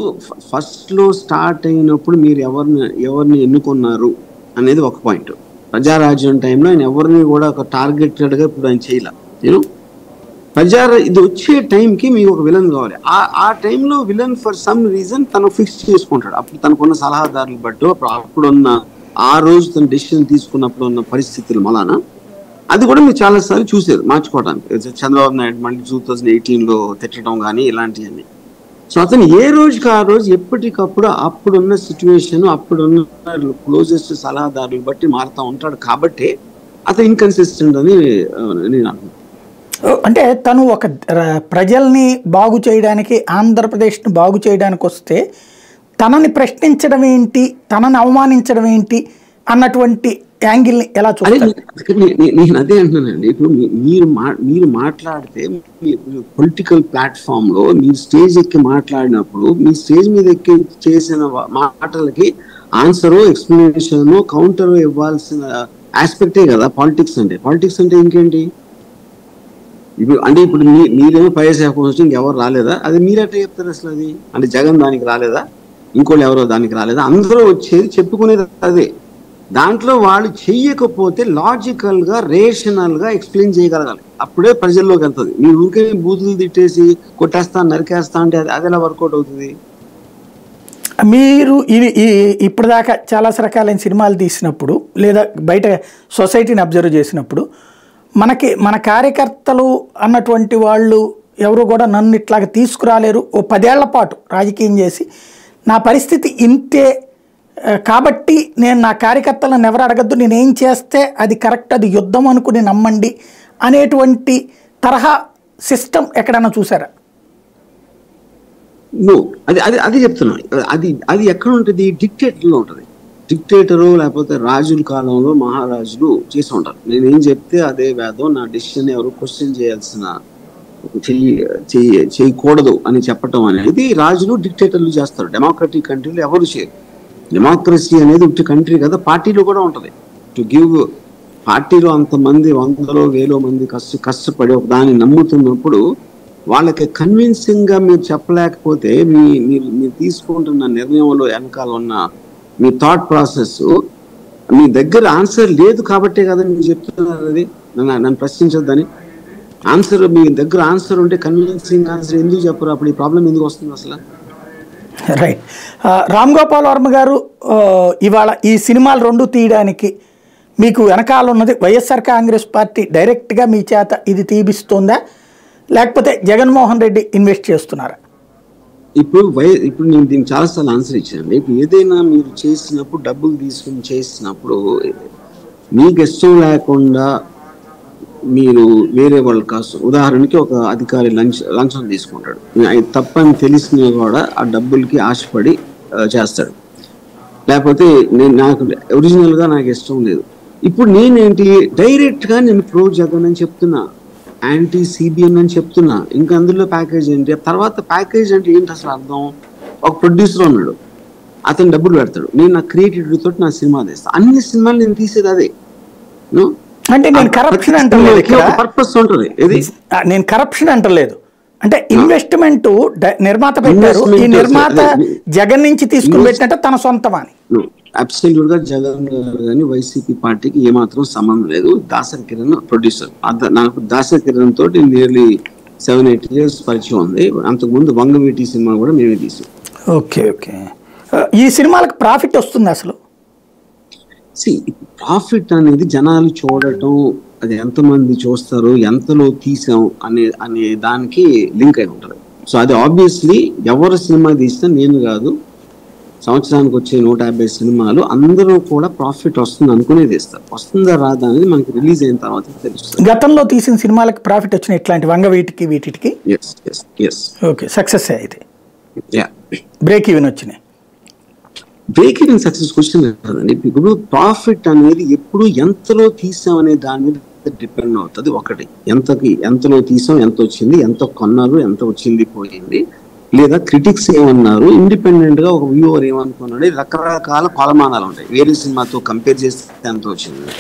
ఫస్ట్ లో స్టార్ట్ అయినప్పుడు మీరు ఎవరిని ఎన్నుకున్నారు అనేది ఒక పాయింట్. ప్రజారాజ్యం టైంలో ఆయన ఎవరిని కూడా ఒక టార్గెటెడ్ గా ఇప్పుడు ఆయన చేయలే. ఇది వచ్చే టైంకి మీకు ఒక విలన్ కావాలి. ఆ టైంలో విలన్ ఫర్ సమ్ రీజన్ తను ఫిక్స్ చేసుకుంటాడు. అప్పుడు తనకున్న సలహాదారులు బట్టి అప్పుడున్న ఆ రోజు తన డెసిషన్ తీసుకున్నప్పుడు ఉన్న పరిస్థితులు మలానా అది కూడా మీరు చాలా సార్లు చూసారు మార్చుకోవడానికి. చంద్రబాబు నాయుడు మళ్ళీ 2018లో తిట్టడం కానీ ఇలాంటివన్నీ. సో అతను ఏ రోజుకి ఆ రోజు ఎప్పటికప్పుడు అప్పుడున్న సిచ్యువేషన్, అప్పుడున్న క్లోజెస్ట్ సలహాదారులు బట్టి మారుతూ ఉంటాడు. కాబట్టి అతను ఇన్కన్సిస్టెంట్ అని నేను అనుకుంటున్నాను. అంటే తను ఒక ప్రజల్ని బాగు చేయడానికి, ఆంధ్రప్రదేశ్ని బాగు చేయడానికి వస్తే తనని ప్రశ్నించడం ఏంటి, తనని అవమానించడం ఏంటి అన్నటువంటి యాంగిల్ని ఎలా చూస్తారు? నేను అదే అంటున్నానండి. ఇప్పుడు మీరు మాట్లాడితే పొలిటికల్ ప్లాట్ఫామ్ లో మీరు స్టేజ్ ఎక్కి మాట్లాడినప్పుడు మీ స్టేజ్ మీద ఎక్కి చేసిన మాటలకి ఆన్సరు, ఎక్స్ప్లెనేషన్, కౌంటర్ ఇవ్వాల్సిన ఆస్పెక్టే కదా పాలిటిక్స్ అంటే. పాలిటిక్స్ అంటే ఇంకేంటి? ఇప్పుడు మీరేమో పైఎస్ఎఫ్ ఇంకెవరు రాలేదా? అది మీరెట్లా చెప్తారు అసలు? అది అంటే జగన్ దానికి రాలేదా, ఇంకోళ్ళు ఎవరో దానికి రాలేదా? అందరూ వచ్చేది చెప్పుకునేది అదే. దాంట్లో వాళ్ళు చెయ్యకపోతే లాజికల్ గా, రేషనల్ గా ఎక్స్ప్లెయిన్ చేయగలగాలి. అప్పుడే ప్రజల్లోకి వెళ్తుంది. మీ ఊరికే బూతులు తిట్టేసి కొట్టేస్తా, నరికేస్తా అంటే అది ఎలా వర్కౌట్ అవుతుంది? మీరు ఇప్పటిదాకా చాలా రకాలైన సినిమాలు తీసినప్పుడు లేదా బయట సొసైటీని అబ్జర్వ్ చేసినప్పుడు మన కార్యకర్తలు అన్నటువంటి వాళ్ళు ఎవరు కూడా నన్ను ఇట్లాగ తీసుకురాలేరు. ఓ 10 ఏళ్ల పాటు రాజకీయం చేసి నా పరిస్థితి ఇంతే కాబట్టి నేను నా కార్యకర్తలను ఎవరు అడగద్దు, నేనేం చేస్తే అది కరెక్ట్, అది యుద్ధం అనుకుని నమ్మండి అనేటువంటి తరహా సిస్టమ్ ఎక్కడన్నా చూసారా? అది చెప్తున్నాను. అది ఎక్కడ ఉంటుంది? డిక్టేటర్లో ఉంటుంది. డిక్టేటరు లేకపోతే రాజుల కాలంలో మహారాజులు చేసి ఉంటారు. నేనేం చెప్తే అదే వేదం, నా డెసిషన్ ఎవరు క్వశ్చన్ చేయకూడదు అని చెప్పటం అనేది రాజులు, డిక్టేటర్లు చేస్తారు. డెమోక్రటిక్ కంట్రీలో ఎవరు చేయరు. డెమోక్రసీ అనేది ఒకటి కంట్రీ కదా, పార్టీలో కూడా ఉంటుంది. టు గివ్ పార్టీలో అంతమంది 100లో 1000 మంది కష్టపడి దాన్ని నమ్ముతున్నప్పుడు వాళ్ళకి కన్విన్సింగ్ గా మీరు చెప్పలేకపోతే మీరు తీసుకుంటున్న నిర్ణయంలో వెనకాల ఉన్న మీ థాట్ ప్రాసెస్, మీ దగ్గర ఆన్సర్ లేదు కాబట్టే కదా మీరు చెప్తున్నారు. అది నన్ను ప్రశ్నించొద్దని. ఆన్సర్ మీ దగ్గర ఆన్సర్ ఉంటే కన్విన్సింగ్ ఆన్సర్ ఎందుకు చెప్పరు? అప్పుడు ఈ ప్రాబ్లం ఎందుకు వస్తుంది అసలు? రైట్. రామ్ గోపాల్ వర్మ గారు, ఇవాళ ఈ సినిమాలు 2 తీయడానికి మీకు వెనకాల ఉన్నది వైఎస్ఆర్ కాంగ్రెస్ పార్టీ డైరెక్ట్గా మీ చేత ఇది తీపిస్తుందా, లేకపోతే జగన్మోహన్ రెడ్డి ఇన్వెస్ట్ చేస్తున్నారా? ఇప్పుడు నేను దీనికి చాలాసార్లు ఆన్సర్ ఇచ్చానండి. ఇప్పుడు ఏదైనా మీరు చేసినప్పుడు, డబ్బులు తీసుకుని చేసినప్పుడు మీకు ఇష్టం లేకుండా మీరు వేరే వాళ్ళ కోసం, ఉదాహరణకి ఒక అధికారి లంచం తీసుకుంటాడు, తప్పని తెలిసినా కూడా ఆ డబ్బులకి ఆశపడి చేస్తాడు. లేకపోతే నాకు ఒరిజినల్గా నాకు ఇష్టం లేదు. ఇప్పుడు నేనేంటి డైరెక్ట్గా నేను ప్రో జగన్ అని చెప్తున్నా, యాంటీ సిబిఎన్ అని చెప్తున్నా. ఇంకా అందులో ప్యాకేజ్ ఏంటి? తర్వాత ప్యాకేజ్ అంటే ఏంటి అసలు అర్థం? ఒక ప్రొడ్యూసర్ ఉన్నాడు, అతను డబ్బులు పెడతాడు, నేను నా క్రియేటివిటీ తోటి నా సినిమా తీస్తాను. అన్ని సినిమాలు నేను తీసేది అదే. అంటే నేను కరప్షన్ అంటలేదు, పర్పస్ ఉంటుంది. నేను కరప్షన్ అంటలేదు. అంటే ఇన్వెస్ట్మెంట్ నిర్మాత పెట్టారు, ఈ నిర్మాత జగన్ నుంచి తీసుకుని పెట్టినట్టు తన సొంతం అని. అబ్సల్యూట్ గా జగన్ గారు కానీ వైసీపీ పార్టీకి ఏమాత్రం సంబంధం లేదు. దాసరి కిరణ్ ప్రొడ్యూసర్. నాకు దాసరి కిరణ్ తోటి నియర్లీ 7-8 years పరిచయం ఉంది. అంతకుముందు వంగవీటి సినిమా కూడా మేమే తీసాం. Okay okay. ఈ సినిమాలకు ప్రాఫిట్ వస్తుంది అసలు? ప్రాఫిట్ అనేది జనాలు చూడటం, అది ఎంతమంది చూస్తారు, ఎంతలో తీసాం అనే దానికి లింక్ అయి ఉంటుంది. సో అది ఆబ్వియస్లీ ఎవరు సినిమా తీసినా, నేను కాదు, సంవత్సరానికి వచ్చే 150 సినిమాలు అందరూ కూడా ప్రాఫిట్ వస్తుంది అనుకునే తీస్తారు. వస్తుందా రాదా అనేది మనకి రిలీజ్ అయిన తర్వాత తెలుస్తుంది. గతంలో తీసిన సినిమాలకు ప్రాఫిట్ వచ్చిన ఇట్లాంటి వంగవీటికి వీటికి ఓకే సక్సెస్ అయితే బ్రేక్ ఈవెన్ వచ్చినాయి. బ్రేక్ ఈవెన్ సక్సెస్ క్వశ్చన్ కాదండి. ఇప్పుడు ప్రాఫిట్ అనేది ఎప్పుడు ఎంతలో తీసాం అనే దాని మీద డిపెండ్ అవుతుంది. ఒకటి, ఎంతలో తీసాం, ఎంత వచ్చింది, ఎంత కొన్నారు, ఎంత వచ్చింది పోయింది, లేదా క్రిటిక్స్ ఏమన్నారు, ఇండిపెండెంట్ గా ఒక వ్యూవర్ ఏమనుకున్నాడు, రకరకాల కొలమానాలు ఉంటాయి. వేరే సినిమాతో కంపేర్ చేస్తే ఎంత వచ్చింది.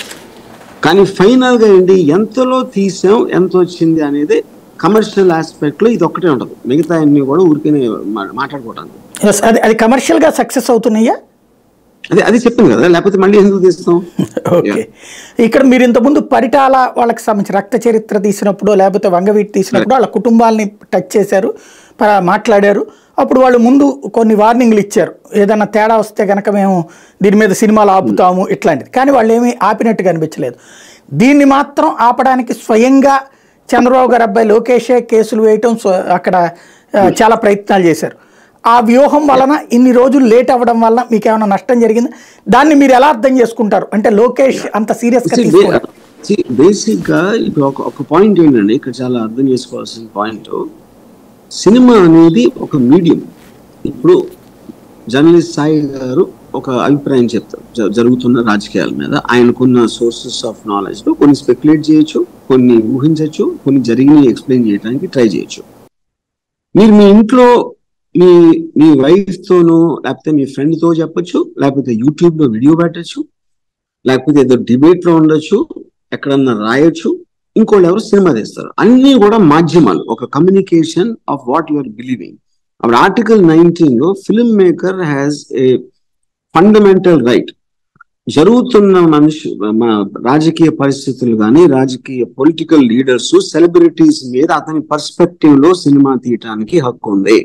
కానీ ఫైనల్ గా ఏంటి, ఎంతలో తీసాం, ఎంత వచ్చింది అనేది కమర్షియల్ ఆస్పెక్ట్ లో ఇది ఒక్కటే ఉంటుంది. మిగతా అన్ని కూడా ఊరికే మాట్లాడుకోవడానికి. అది కమర్షియల్ గా సక్సెస్ అవుతున్నాయా? అది చెప్పింది కదా, లేకపోతే మళ్ళీ ఎందుకు తీస్తాం. ఓకే. ఇక్కడ మీరు ఇంతకుముందు పరిటాల వాళ్ళకి సంబంధించి రక్త చరిత్ర తీసినప్పుడు, లేకపోతే వంగవీటి తీసినప్పుడు వాళ్ళ కుటుంబాలని టచ్ చేశారు, మాట్లాడారు. అప్పుడు వాళ్ళు ముందు కొన్ని వార్నింగ్లు ఇచ్చారు, ఏదన్నా తేడా వస్తే కనుక మేము దీని మీద సినిమాలు ఆపుతాము ఇట్లాంటిది. కానీ వాళ్ళు ఏమీ ఆపినట్టుగా అనిపించలేదు. దీన్ని మాత్రం ఆపడానికి స్వయంగా చంద్రబాబు గారు అబ్బాయి లోకేషే కేసులు వేయటం, అక్కడ చాలా ప్రయత్నాలు చేశారు. ఆ వ్యూహం వలన ఇన్ని రోజులు లేట్ అవ్వడం వల్ల మీకు ఏమైనా నష్టం జరిగింది? దాన్ని మీరు ఎలా అర్థం చేసుకుంటారు? అంటే లోకేష్ అంత సీరియస్ గా బేసిక్ గా ఇప్పుడు ఒక పాయింట్ ఏంటండి, ఇక్కడ చాలా అర్థం చేసుకోవాల్సిన పాయింట్, సినిమా అనేది ఒక మీడియం. ఇప్పుడు జర్నలిస్ట్ సాయి గారు ఒక అభిప్రాయం చెప్తారు జరుగుతున్న రాజకీయాల మీద. ఆయనకున్న సోర్సెస్ ఆఫ్ నాలెడ్జ్ లో కొన్ని స్పెక్యులేట్ చేయొచ్చు, కొన్ని ఊహించవచ్చు, కొన్ని జరిగినవి ఎక్స్ప్లెయిన్ చేయడానికి ట్రై చేయొచ్చు. మీరు మీ ఇంట్లో మీ వైఫ్ తోనో, లేకపోతే మీ ఫ్రెండ్ తో చెప్పొచ్చు, లేకపోతే యూట్యూబ్ లో వీడియో పెట్టచ్చు, లేకపోతే ఏదో డిబేట్ లో ఉండొచ్చు, ఎక్కడన్నా రాయొచ్చు, ఇంకోళ్ళు ఎవరు సినిమా తీస్తారు. అన్ని కూడా మాధ్యమాలు, ఒక communication of what you are believing. అప్పుడు ఆర్టికల్ 19 లో film maker has a fundamental right. జరుగుతున్న రాజకీయ పరిస్థితులు కానీ, రాజకీయ పొలిటికల్ లీడర్స్, సెలబ్రిటీస్ మీద అతని పర్స్పెక్టివ్ లో సినిమా తీయటానికి హక్కు ఉంది.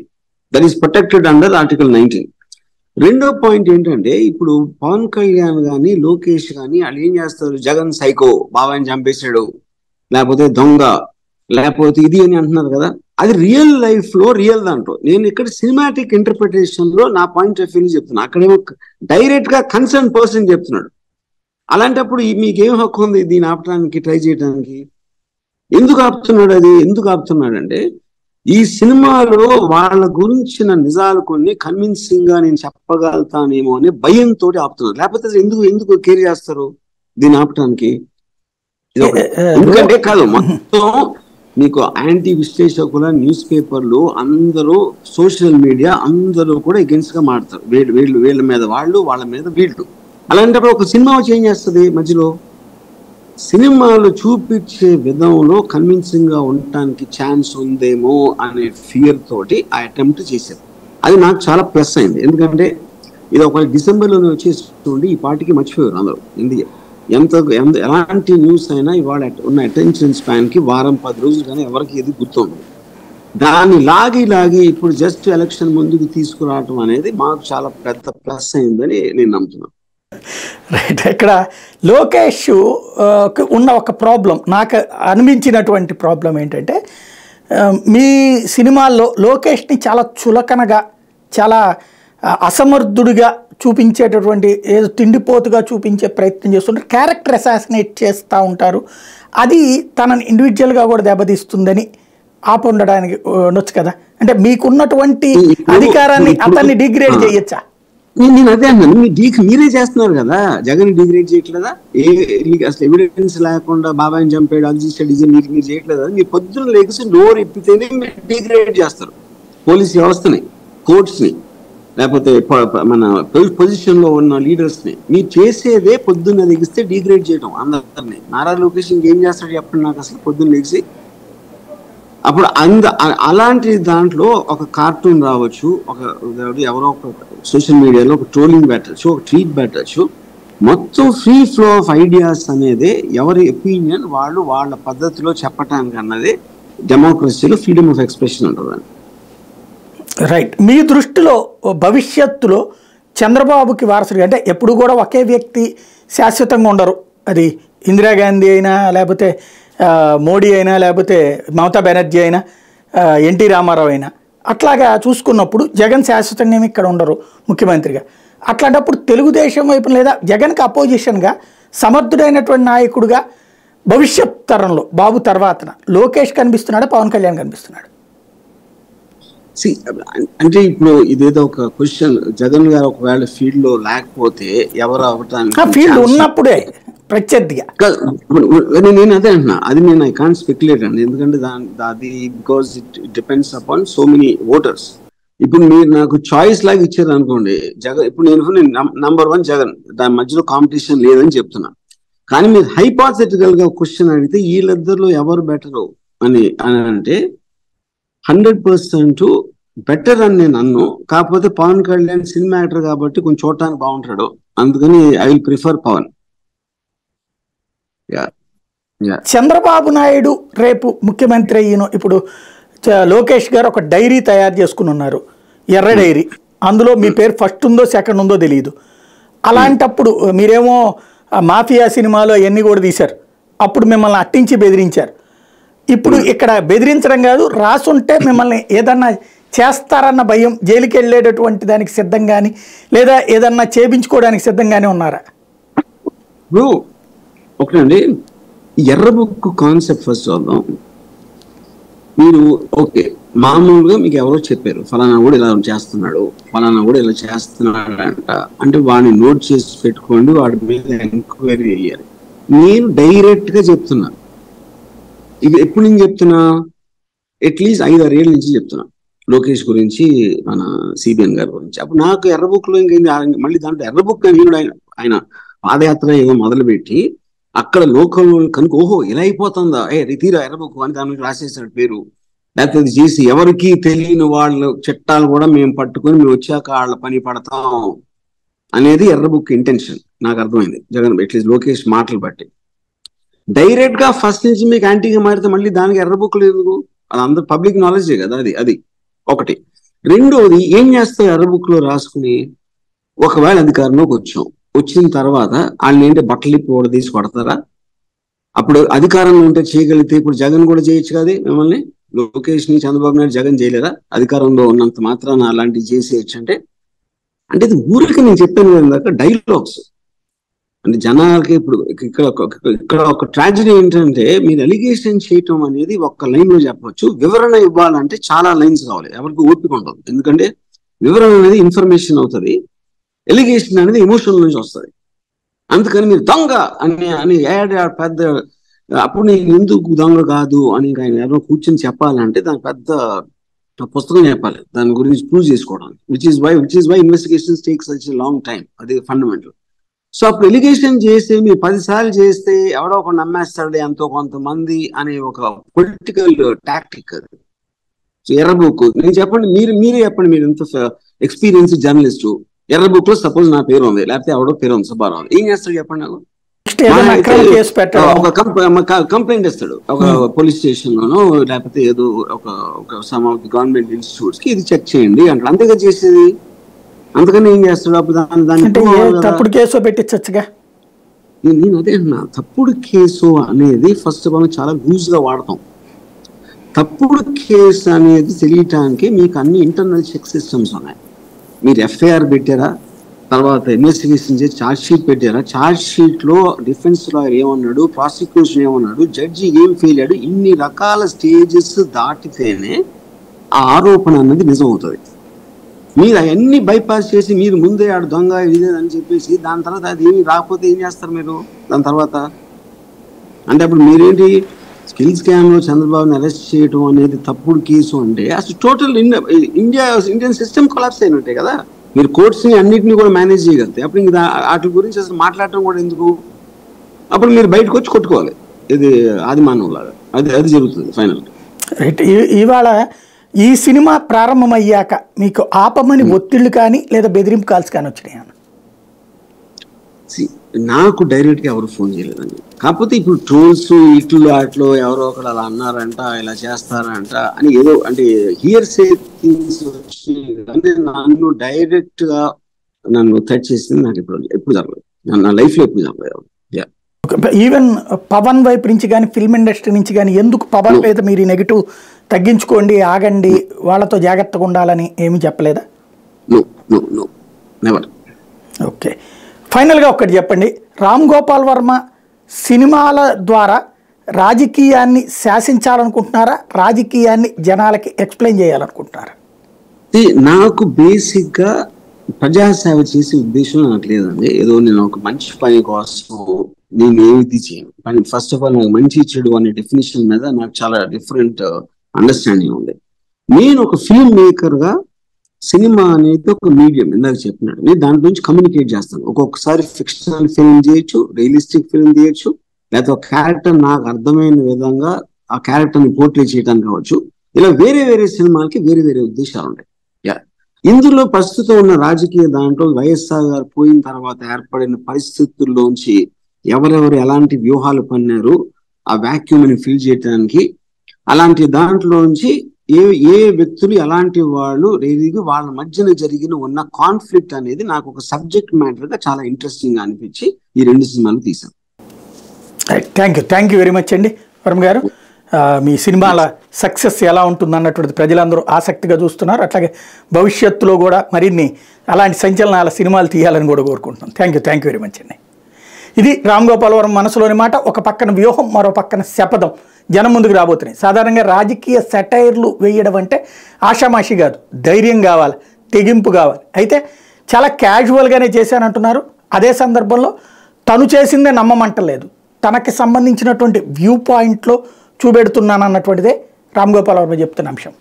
That is protected under article 19. రెండో పాయింట్ ఏంటంటే, ఇప్పుడు పవన్ కళ్యాణ్ కానీ, లోకేష్ కానీ వాళ్ళు ఏం చేస్తారు, జగన్ సైకో, బాబాని చంపేశాడు, లేకపోతే దొంగ, లేకపోతే ఇది అని అంటున్నారు కదా. అది రియల్ లైఫ్ లో రియల్ దాంట్లో. నేను ఇక్కడ సినిమాటిక్ ఇంటర్ప్రిటేషన్ లో నా పాయింట్ ఆఫ్ వ్యూ చెప్తున్నా. అక్కడేమో డైరెక్ట్ గా కన్సర్న్ పర్సన్ చెప్తున్నాడు. అలాంటప్పుడు మీకేం హక్కు ఉంది దీన్ని ఆపడానికి, ట్రై చేయడానికి? ఎందుకు ఆపుతున్నాడు? అది ఎందుకు ఆపుతున్నాడంటే, ఈ సినిమాలో వాళ్ళ గురించిన నిజాలు కొన్ని కన్విన్సింగ్ గా నేను చెప్పగలుగుతానేమో అనే భయంతో ఆపుతున్నారు. లేకపోతే ఎందుకు కేర్ చేస్తారు దీన్ని ఆపటానికి? ఎందుకంటే కాదు, మొత్తం మీకు యాంటీ విశ్లేషకుల, న్యూస్ పేపర్లు, అందరూ, సోషల్ మీడియా అందరూ కూడా ఎగెన్స్ట్ గా మాడతారు. వీళ్ళ మీద వాళ్ళు, వాళ్ళ మీద వీళ్ళు. అలాంటప్పుడు ఒక సినిమా చేంజ్ చేస్తుంది మధ్యలో. సినిమాలు చూపించే విధంలో కన్విన్సింగ్ గా ఉండటానికి ఛాన్స్ ఉందేమో అనే ఫియర్ తోటి ఆ అటెంప్ట్ చేశారు. అది నాకు చాలా ప్లస్ అయింది. ఎందుకంటే ఇది ఒక డిసెంబర్లోనే వచ్చేసి ఈ పార్టీకి మర్చిపోయారు అందరూ. ఎలాంటి న్యూస్ అయినా ఇవాళ ఉన్న అటెన్షన్ స్పాన్ కి 1-10 రోజులు కానీ ఎవరికి ఏది గుర్తుంది. దాన్ని లాగి ఇప్పుడు జస్ట్ ఎలక్షన్ ముందుకు తీసుకురావటం అనేది మాకు చాలా పెద్ద ప్లస్ అయిందని నేను నమ్ముతున్నాను. రైట్. ఇక్కడ లోకేష్ ఉన్న ఒక ప్రాబ్లం, నాకు అనిపించినటువంటి ప్రాబ్లం ఏంటంటే, మీ సినిమాల్లో లోకేష్ని చాలా చులకనగా, చాలా అసమర్థుడిగా చూపించేటటువంటి, ఏదో తిండిపోతుగా చూపించే ప్రయత్నం చేస్తుంటారు, క్యారెక్టర్ అసాసినేట్ చేస్తూ ఉంటారు. అది తనని ఇండివిజువల్గా కూడా దెబ్బతీస్తుందని ఆపొండడానికి నొచ్చు కదా. అంటే మీకున్నటువంటి అధికారాన్ని అతన్ని డిగ్రేడ్ చేయొచ్చా? నేను అదే అన్నాను, మీరే చేస్తున్నారు కదా, జగన్ డిగ్రేడ్ చేయట్లేదా? అసలు ఎవిడెన్స్ లేకుండా బాబాయిని చంపాడు, అది చేసాడు, ఇది మీరు చేయట్లేదా? మీరు పొద్దున్న లేచి నోరు ఎప్పితేనే మీరు డిగ్రేడ్ చేస్తారు పోలీస్ వ్యవస్థని, కోర్ట్స్ ని, లేకపోతే మన పొజిషన్ లో ఉన్న లీడర్స్ ని. మీరు చేసేదే పొద్దున్న లెగిస్తే డిగ్రేడ్ చేయడం అందరినీ. నారా లోకేష్ ఇంకేం చేస్తాడు చెప్పండి నాకు? అసలు పొద్దున్న లెగిసి అప్పుడు అలాంటి దాంట్లో ఒక కార్టూన్ రావచ్చు, ఎవరో ఒక సోషల్ మీడియాలో ఒక ట్రోలింగ్ పెట్టచ్చు, ఒక ట్వీట్ పెట్టచ్చు. మొత్తం ఫ్రీ ఫ్లో ఆఫ్ ఐడియాస్ అనేది ఎవరి ఒపీనియన్ వాళ్ళు వాళ్ళ పద్ధతిలో చెప్పటానికి అన్నది డెమోక్రసీలో ఫ్రీడమ్ ఆఫ్ ఎక్స్ప్రెషన్ ఉంటుంది. రైట్. మీ దృష్టిలో భవిష్యత్తులో చంద్రబాబుకి వారసుడిగా, అంటే ఎప్పుడు కూడా ఒకే వ్యక్తి శాశ్వతంగా ఉండరు, అది ఇందిరాగాంధీ అయినా లేకపోతే మోడీ అయినా లేకపోతే మమతా బెనర్జీ అయినా ఎన్టీ రామారావు అయినా, అట్లాగా చూసుకున్నప్పుడు జగన్ శాశ్వతంగా ఏమి ఇక్కడ ఉండరు ముఖ్యమంత్రిగా. అట్లాంటప్పుడు తెలుగుదేశం వైపు లేదా జగన్కి అపోజిషన్గా సమర్థుడైనటువంటి నాయకుడిగా భవిష్యత్ తరంలో బాబు తర్వాతన లోకేష్ కనిపిస్తున్నాడా, పవన్ కళ్యాణ్ కనిపిస్తున్నాడు? అంటే ఇప్పుడు ఇదేదో ఒక క్వశ్చన్, జగన్ గారు ఒకవేళ ఫీల్డ్ లో లేకపోతే ఎవరు అవటానికి ఫీల్డ్ ఉన్నప్పుడే ప్రత్యర్థిగా నేను అదే అంటున్నా. అది నేను ఐ కాంట్ స్పెక్యులేట్ అండి, ఎందుకంటే అది because it depends upon so many voters. ఇప్పుడు మీరు నాకు చాయిస్ లాగా ఇచ్చారు అనుకోండి, జగన్ ఇప్పుడు నేను నంబర్ 1 జగన్, దాని మధ్యలో కాంపిటీషన్ లేదని చెప్తున్నా. కానీ మీరు హైపాథెటికల్ గా క్వశ్చన్ అడిగితే వీళ్ళిద్దరిలో ఎవరు బెటరు అని అంటే 100% బెటర్ అని నేను అన్ను. కాకపోతే పవన్ కళ్యాణ్ సినిమా యాక్టర్ కాబట్టి కొంచెం చూడటానికి బాగుంటాడు, అందుకని I will prefer Pawan. Chandrababu Naidu రేపు ముఖ్యమంత్రి అయ్యిన ఇప్పుడు లోకేష్ గారు ఒక డైరీ తయారు చేసుకుని ఉన్నారు, ఎర్ర డైరీ. అందులో మీ పేరు ఫస్ట్ ఉందో సెకండ్ ఉందో తెలియదు. అలాంటప్పుడు మీరేమో మాఫియా సినిమాలో అవన్నీ కూడా తీశారు, అప్పుడు మిమ్మల్ని అట్టించి బెదిరించారు. ఇప్పుడు ఇక్కడ బెదిరించడం కాదు, రాసుంటే మిమ్మల్ని ఏదన్నా చేస్తారన్న భయం, జైలుకి వెళ్ళేటటువంటి దానికి సిద్ధంగాని లేదా ఏదన్నా చేపించుకోవడానికి సిద్ధంగానే ఉన్నారా? ఓకేనండి, ఎర్ర బుక్ కాన్సెప్ట్ ఫస్ట్ చూద్దాం. మీరు ఓకే, మామూలుగా మీకు ఎవరో చెప్పారు ఫలానా కూడా ఇలా చేస్తున్నాడు, ఫలానా కూడా ఇలా చేస్తున్నాడు అంటే వాడిని నోట్ చేసి పెట్టుకోండి, వాడి మీద ఎంక్వైరీ చేయాలి. నేను డైరెక్ట్ గా చెప్తున్నా, ఇది ఎప్పుడు నేను చెప్తున్నా, అట్లీస్ట్ 5-6 ఏళ్ళ నుంచి చెప్తున్నా లోకేష్ గురించి, మన సిబిఎన్ గారి గురించి. అప్పుడు నాకు ఎర్ర బుక్ లో ఇంకేంటి, మళ్ళీ దాంట్లో ఎర్ర బుక్ ఆయన పాదయాత్ర ఏదో మొదలుపెట్టి అక్కడ లోకల్ కనుక ఓహో ఇలా అయిపోతుందా, తీరా ఎర్ర బుక్ అని దాని రాసేసాడు పేరు. లేకపోతే అది చేసి ఎవరికి తెలియని వాళ్ళ చట్టాలు కూడా మేము పట్టుకొని మేము వచ్చాక వాళ్ళ పని పడతాం అనేది ఎర్ర బుక్ ఇంటెన్షన్ నాకు అర్థమైంది జగన్, అట్లీస్ట్ లోకేష్ మాటలు బట్టి. డైరెక్ట్ గా ఫస్ట్ నుంచి మీకు యాంటీగా మారితే మళ్ళీ దానికి ఎర్ర బుక్ లేదు, అది అందరు పబ్లిక్ నాలెడ్జే కదా. అది ఒకటి. రెండోది, ఏం చేస్తారు ఎర్ర బుక్ లో రాసుకుని, ఒకవేళ అధికారంలోకి వచ్చిన తర్వాత వాళ్ళని ఏంటి బట్టలిప్పి కూడా తీసి కొడతారా? అప్పుడు అధికారంలో ఉంటే చేయగలిగితే ఇప్పుడు జగన్ కూడా చేయొచ్చు కదా మిమ్మల్ని, లోకేష్ ని చంద్రబాబు నాయుడు జగన్ చేయలేరా? అధికారంలో ఉన్నంత మాత్రాన అలాంటివి చేసేయచ్చు అంటే ఇది ఊరికి నేను చెప్పాను కదా డైలాగ్స్. అంటే జనాలకి ఇప్పుడు ఇక్కడ ఒక ట్రాజడీ ఏంటంటే, మీరు ఎలిగేషన్ చేయటం అనేది ఒక్క లైన్ లో చెప్పవచ్చు, వివరణ ఇవ్వాలంటే చాలా లైన్స్ కావాలి, ఎవరికి ఓపిక ఉండదు. ఎందుకంటే వివరణ అనేది ఇన్ఫర్మేషన్ అవుతుంది, ఎలిగేషన్ అనేది ఎమోషన్ నుంచి వస్తుంది. అందుకని మీరు దొంగ అని పెద్ద, అప్పుడు నేను ఎందుకు దొంగ కాదు అని ఆయన ఎవరో కూర్చొని చెప్పాలంటే దాని పెద్ద పుస్తకం చెప్పాలి దాని గురించి ప్రూవ్ చేసుకోవడానికి, which is why investigations take such long time. అది ఫండమెంటల్. సో అప్పుడు ఎలిగేషన్ చేస్తే మీరు 10 సార్లు చేస్తే ఎవడో ఒక నమ్మేస్తాడు ఎంతో కొంతమంది అనే ఒక పొలిటికల్ టాక్టిక్ అది. సో ఎర్ర బుక్ నేను చెప్పండి, మీరే చెప్పండి, మీరు ఎంత ఎక్స్పీరియన్స్ జర్నలిస్టు, ఎర్ర బుక్ లో సపోజ్ నా పేరు ఉంది, లేకపోతే ఎవడో పేరు ఉంది సుబ్బారావు, ఏం చేస్తాడు చెప్పండి నాకు? ఒక కంప్లైంట్ ఇస్తాడు ఒక పోలీస్ స్టేషన్ లోనో లేకపోతే ఏదో ఒక some of the government institutes కి ఇది చెక్ చేయండి అంటాడు, అంతేగా చేసేది. అందుకని ఏం చేస్తాడు అప్పుడు దాన్ని తప్పుడు కేసు పెట్టించచ్చుగా. నేను అదే అన్నా, తప్పుడు కేసు అనేది ఫస్ట్ ఆఫ్ ఆల్ చాలా లూజ్ గా వాడతాం. తప్పుడు కేసు అనేది తెలియటానికి మీకు అన్ని ఇంటర్నల్ చెక్ సిస్టమ్స్ ఉన్నాయి. మీరు ఎఫ్ఐఆర్ పెట్టారా, తర్వాత ఇన్వెస్టిగేషన్ చేసి ఛార్జ్ షీట్ పెట్టారా, ఛార్జ్ షీట్ లో డిఫెన్స్ లాయర్ ఏమన్నాడు, ప్రాసిక్యూషన్ ఏమన్నాడు, జడ్జి ఏం ఫెయిల్ అయ్యాడు, ఇన్ని రకాల స్టేజెస్ దాటితేనే ఆ ఆరోపణ అన్నది నిజం అవుతుంది. మీరు అవన్నీ బైపాస్ చేసి మీరు ముందే ఆడు దొంగ ఇదేదని చెప్పేసి దాని తర్వాత అది ఏమి రాకపోతే ఏం చేస్తారు మీరు దాని తర్వాత? అంటే అప్పుడు మీరేంటి స్కిల్ స్కామ్ లో చంద్రబాబుని అరెస్ట్ చేయడం అనేది తప్పుడు కేసు అంటే అసలు టోటల్ ఇండియన్ సిస్టమ్ కొలాప్స్ అయినట్టే కదా. మీరు కోర్ట్స్ ని అన్నింటినీ కూడా మేనేజ్ చేయగలిగితే అప్పుడు ఇంకా వాటి గురించి అసలు మాట్లాడటం కూడా ఎందుకు? అప్పుడు మీరు బయటకు వచ్చి కొట్టుకోవాలి, ఇది ఆది మానవులాగా. అది జరుగుతుంది ఫైనల్. రైట్. ఇవాళ ఈ సినిమా ప్రారంభమయ్యాక మీకు ఆపమని ఒత్తిళ్లు కానీ లేదా బెదిరింపు కాల్స్ కానీ వచ్చినాయి? నాకు డైరెక్ట్ గా ఎవరు ఫోన్ చేయలేదండి. కాకపోతే ఇప్పుడు ట్రోల్స్ ఇట్లు అట్లో ఎవరో ఒకరు అలా అన్నారంట, ఇలా చేస్తారంట అని ఏదో అంటే హియర్ సే థింగ్స్ వచ్చి అంటే నన్ను డైరెక్ట్ గా నన్ను థ్రెట్ చేసింది నాకు ఎప్పుడు జరగలేదు, నా లైఫ్ లో ఎప్పుడు జరగలేదు. ఈవెన్ పవన్ వైపు నుంచి కానీ ఫిల్మ్ ఇండస్ట్రీ నుంచి కానీ ఎందుకు పవన్ మీద మీరు నెగిటివ్ తగ్గించుకోండి, ఆగండి, వాళ్ళతో జాగ్రత్తగా ఉండాలని ఏమీ చెప్పలేదా? ఓకే. ఫైనల్గా ఒక్కటి చెప్పండి, రామ్ గోపాల్ వర్మ సినిమాల ద్వారా రాజకీయాన్ని శాసించాలనుకుంటున్నారా, రాజకీయాన్ని జనాలకి ఎక్స్ప్లెయిన్ చేయాలనుకుంటున్నారా? నాకు బేసిక్ గా ప్రజాసేవ చేసే ఉద్దేశం నాకు లేదండి. ఏదో నేను ఒక మంచి పని కోసం నేను ఏది చేయను. ఫస్ట్ ఆఫ్ ఆల్ నాకు మంచి చెడు అనే డెఫినేషన్ మీద నాకు చాలా డిఫరెంట్ అండర్స్టాండింగ్ ఉంది. నేను ఒక ఫిల్మ్ మేకర్ గా సినిమా అనేది ఒక మీడియం, ఇందాక చెప్పినట్టు నేను దాంట్లో నుంచి కమ్యూనికేట్ చేస్తాను. ఒక్కొక్కసారి ఫిక్షనల్ ఫిల్మ్ చేయొచ్చు, రియలిస్టిక్ ఫిల్మ్ చేయొచ్చు, లేకపోతే ఒక క్యారెక్టర్ నాకు అర్థమైన విధంగా ఆ క్యారెక్టర్ ని పోర్ట్రే చేయడానికి కావచ్చు. ఇలా వేరే వేరే సినిమాలకి వేరే వేరే ఉద్దేశాలు ఉంటాయి. ఇందులో ప్రస్తుతం ఉన్న రాజకీయ దాంట్లో వైఎస్ఆర్ గారు పోయిన తర్వాత ఏర్పడిన పరిస్థితుల్లోంచి ఎవరెవరు ఎలాంటి వ్యూహాలు పన్నారు ఆ వాక్యూమ్ ని ఫిల్ చేయడానికి, అలాంటి దాంట్లోంచి ఏ వ్యక్తులు ఎలాంటి వాళ్ళు వాళ్ళ మధ్యన జరిగిన ఉన్న కాన్ఫ్లిక్ట్ అనేది నాకు ఒక సబ్జెక్ట్ మ్యాటర్ గా చాలా ఇంట్రెస్టింగ్ గా అనిపించి ఈ 2 సినిమాలు తీశాను. థ్యాంక్ యూ వెరీ మచ్ అండి వర్మ గారు. మీ సినిమాల సక్సెస్ ఎలా ఉంటుంది అన్నటువంటిది ప్రజలందరూ ఆసక్తిగా చూస్తున్నారు. అట్లాగే భవిష్యత్తులో కూడా మరిన్ని అలాంటి సంచలనాల సినిమాలు తీయాలని కూడా కోరుకుంటున్నాం. థ్యాంక్ యూ వెరీ మచ్ అండి. ఇది రామ్ గోపాల్ వర్మ మనసులోని మాట. ఒక పక్కన వ్యూహం, మరో పక్కన శపథం జనం ముందుకు రాబోతున్నాయి. సాధారణంగా రాజకీయ సెటైర్లు వేయడం అంటే ఆషామాషి కాదు, ధైర్యం కావాలి, తెగింపు కావాలి. అయితే చాలా క్యాజువల్గానే చేశానంటున్నారు. అదే సందర్భంలో తను చేసిందే నమ్మమంటలేదు, తనకి సంబంధించినటువంటి వ్యూ పాయింట్లో చూపెడుతున్నాను అన్నటువంటిదే రామ్ గోపాల్ వర్మ చెప్తున్న అంశం.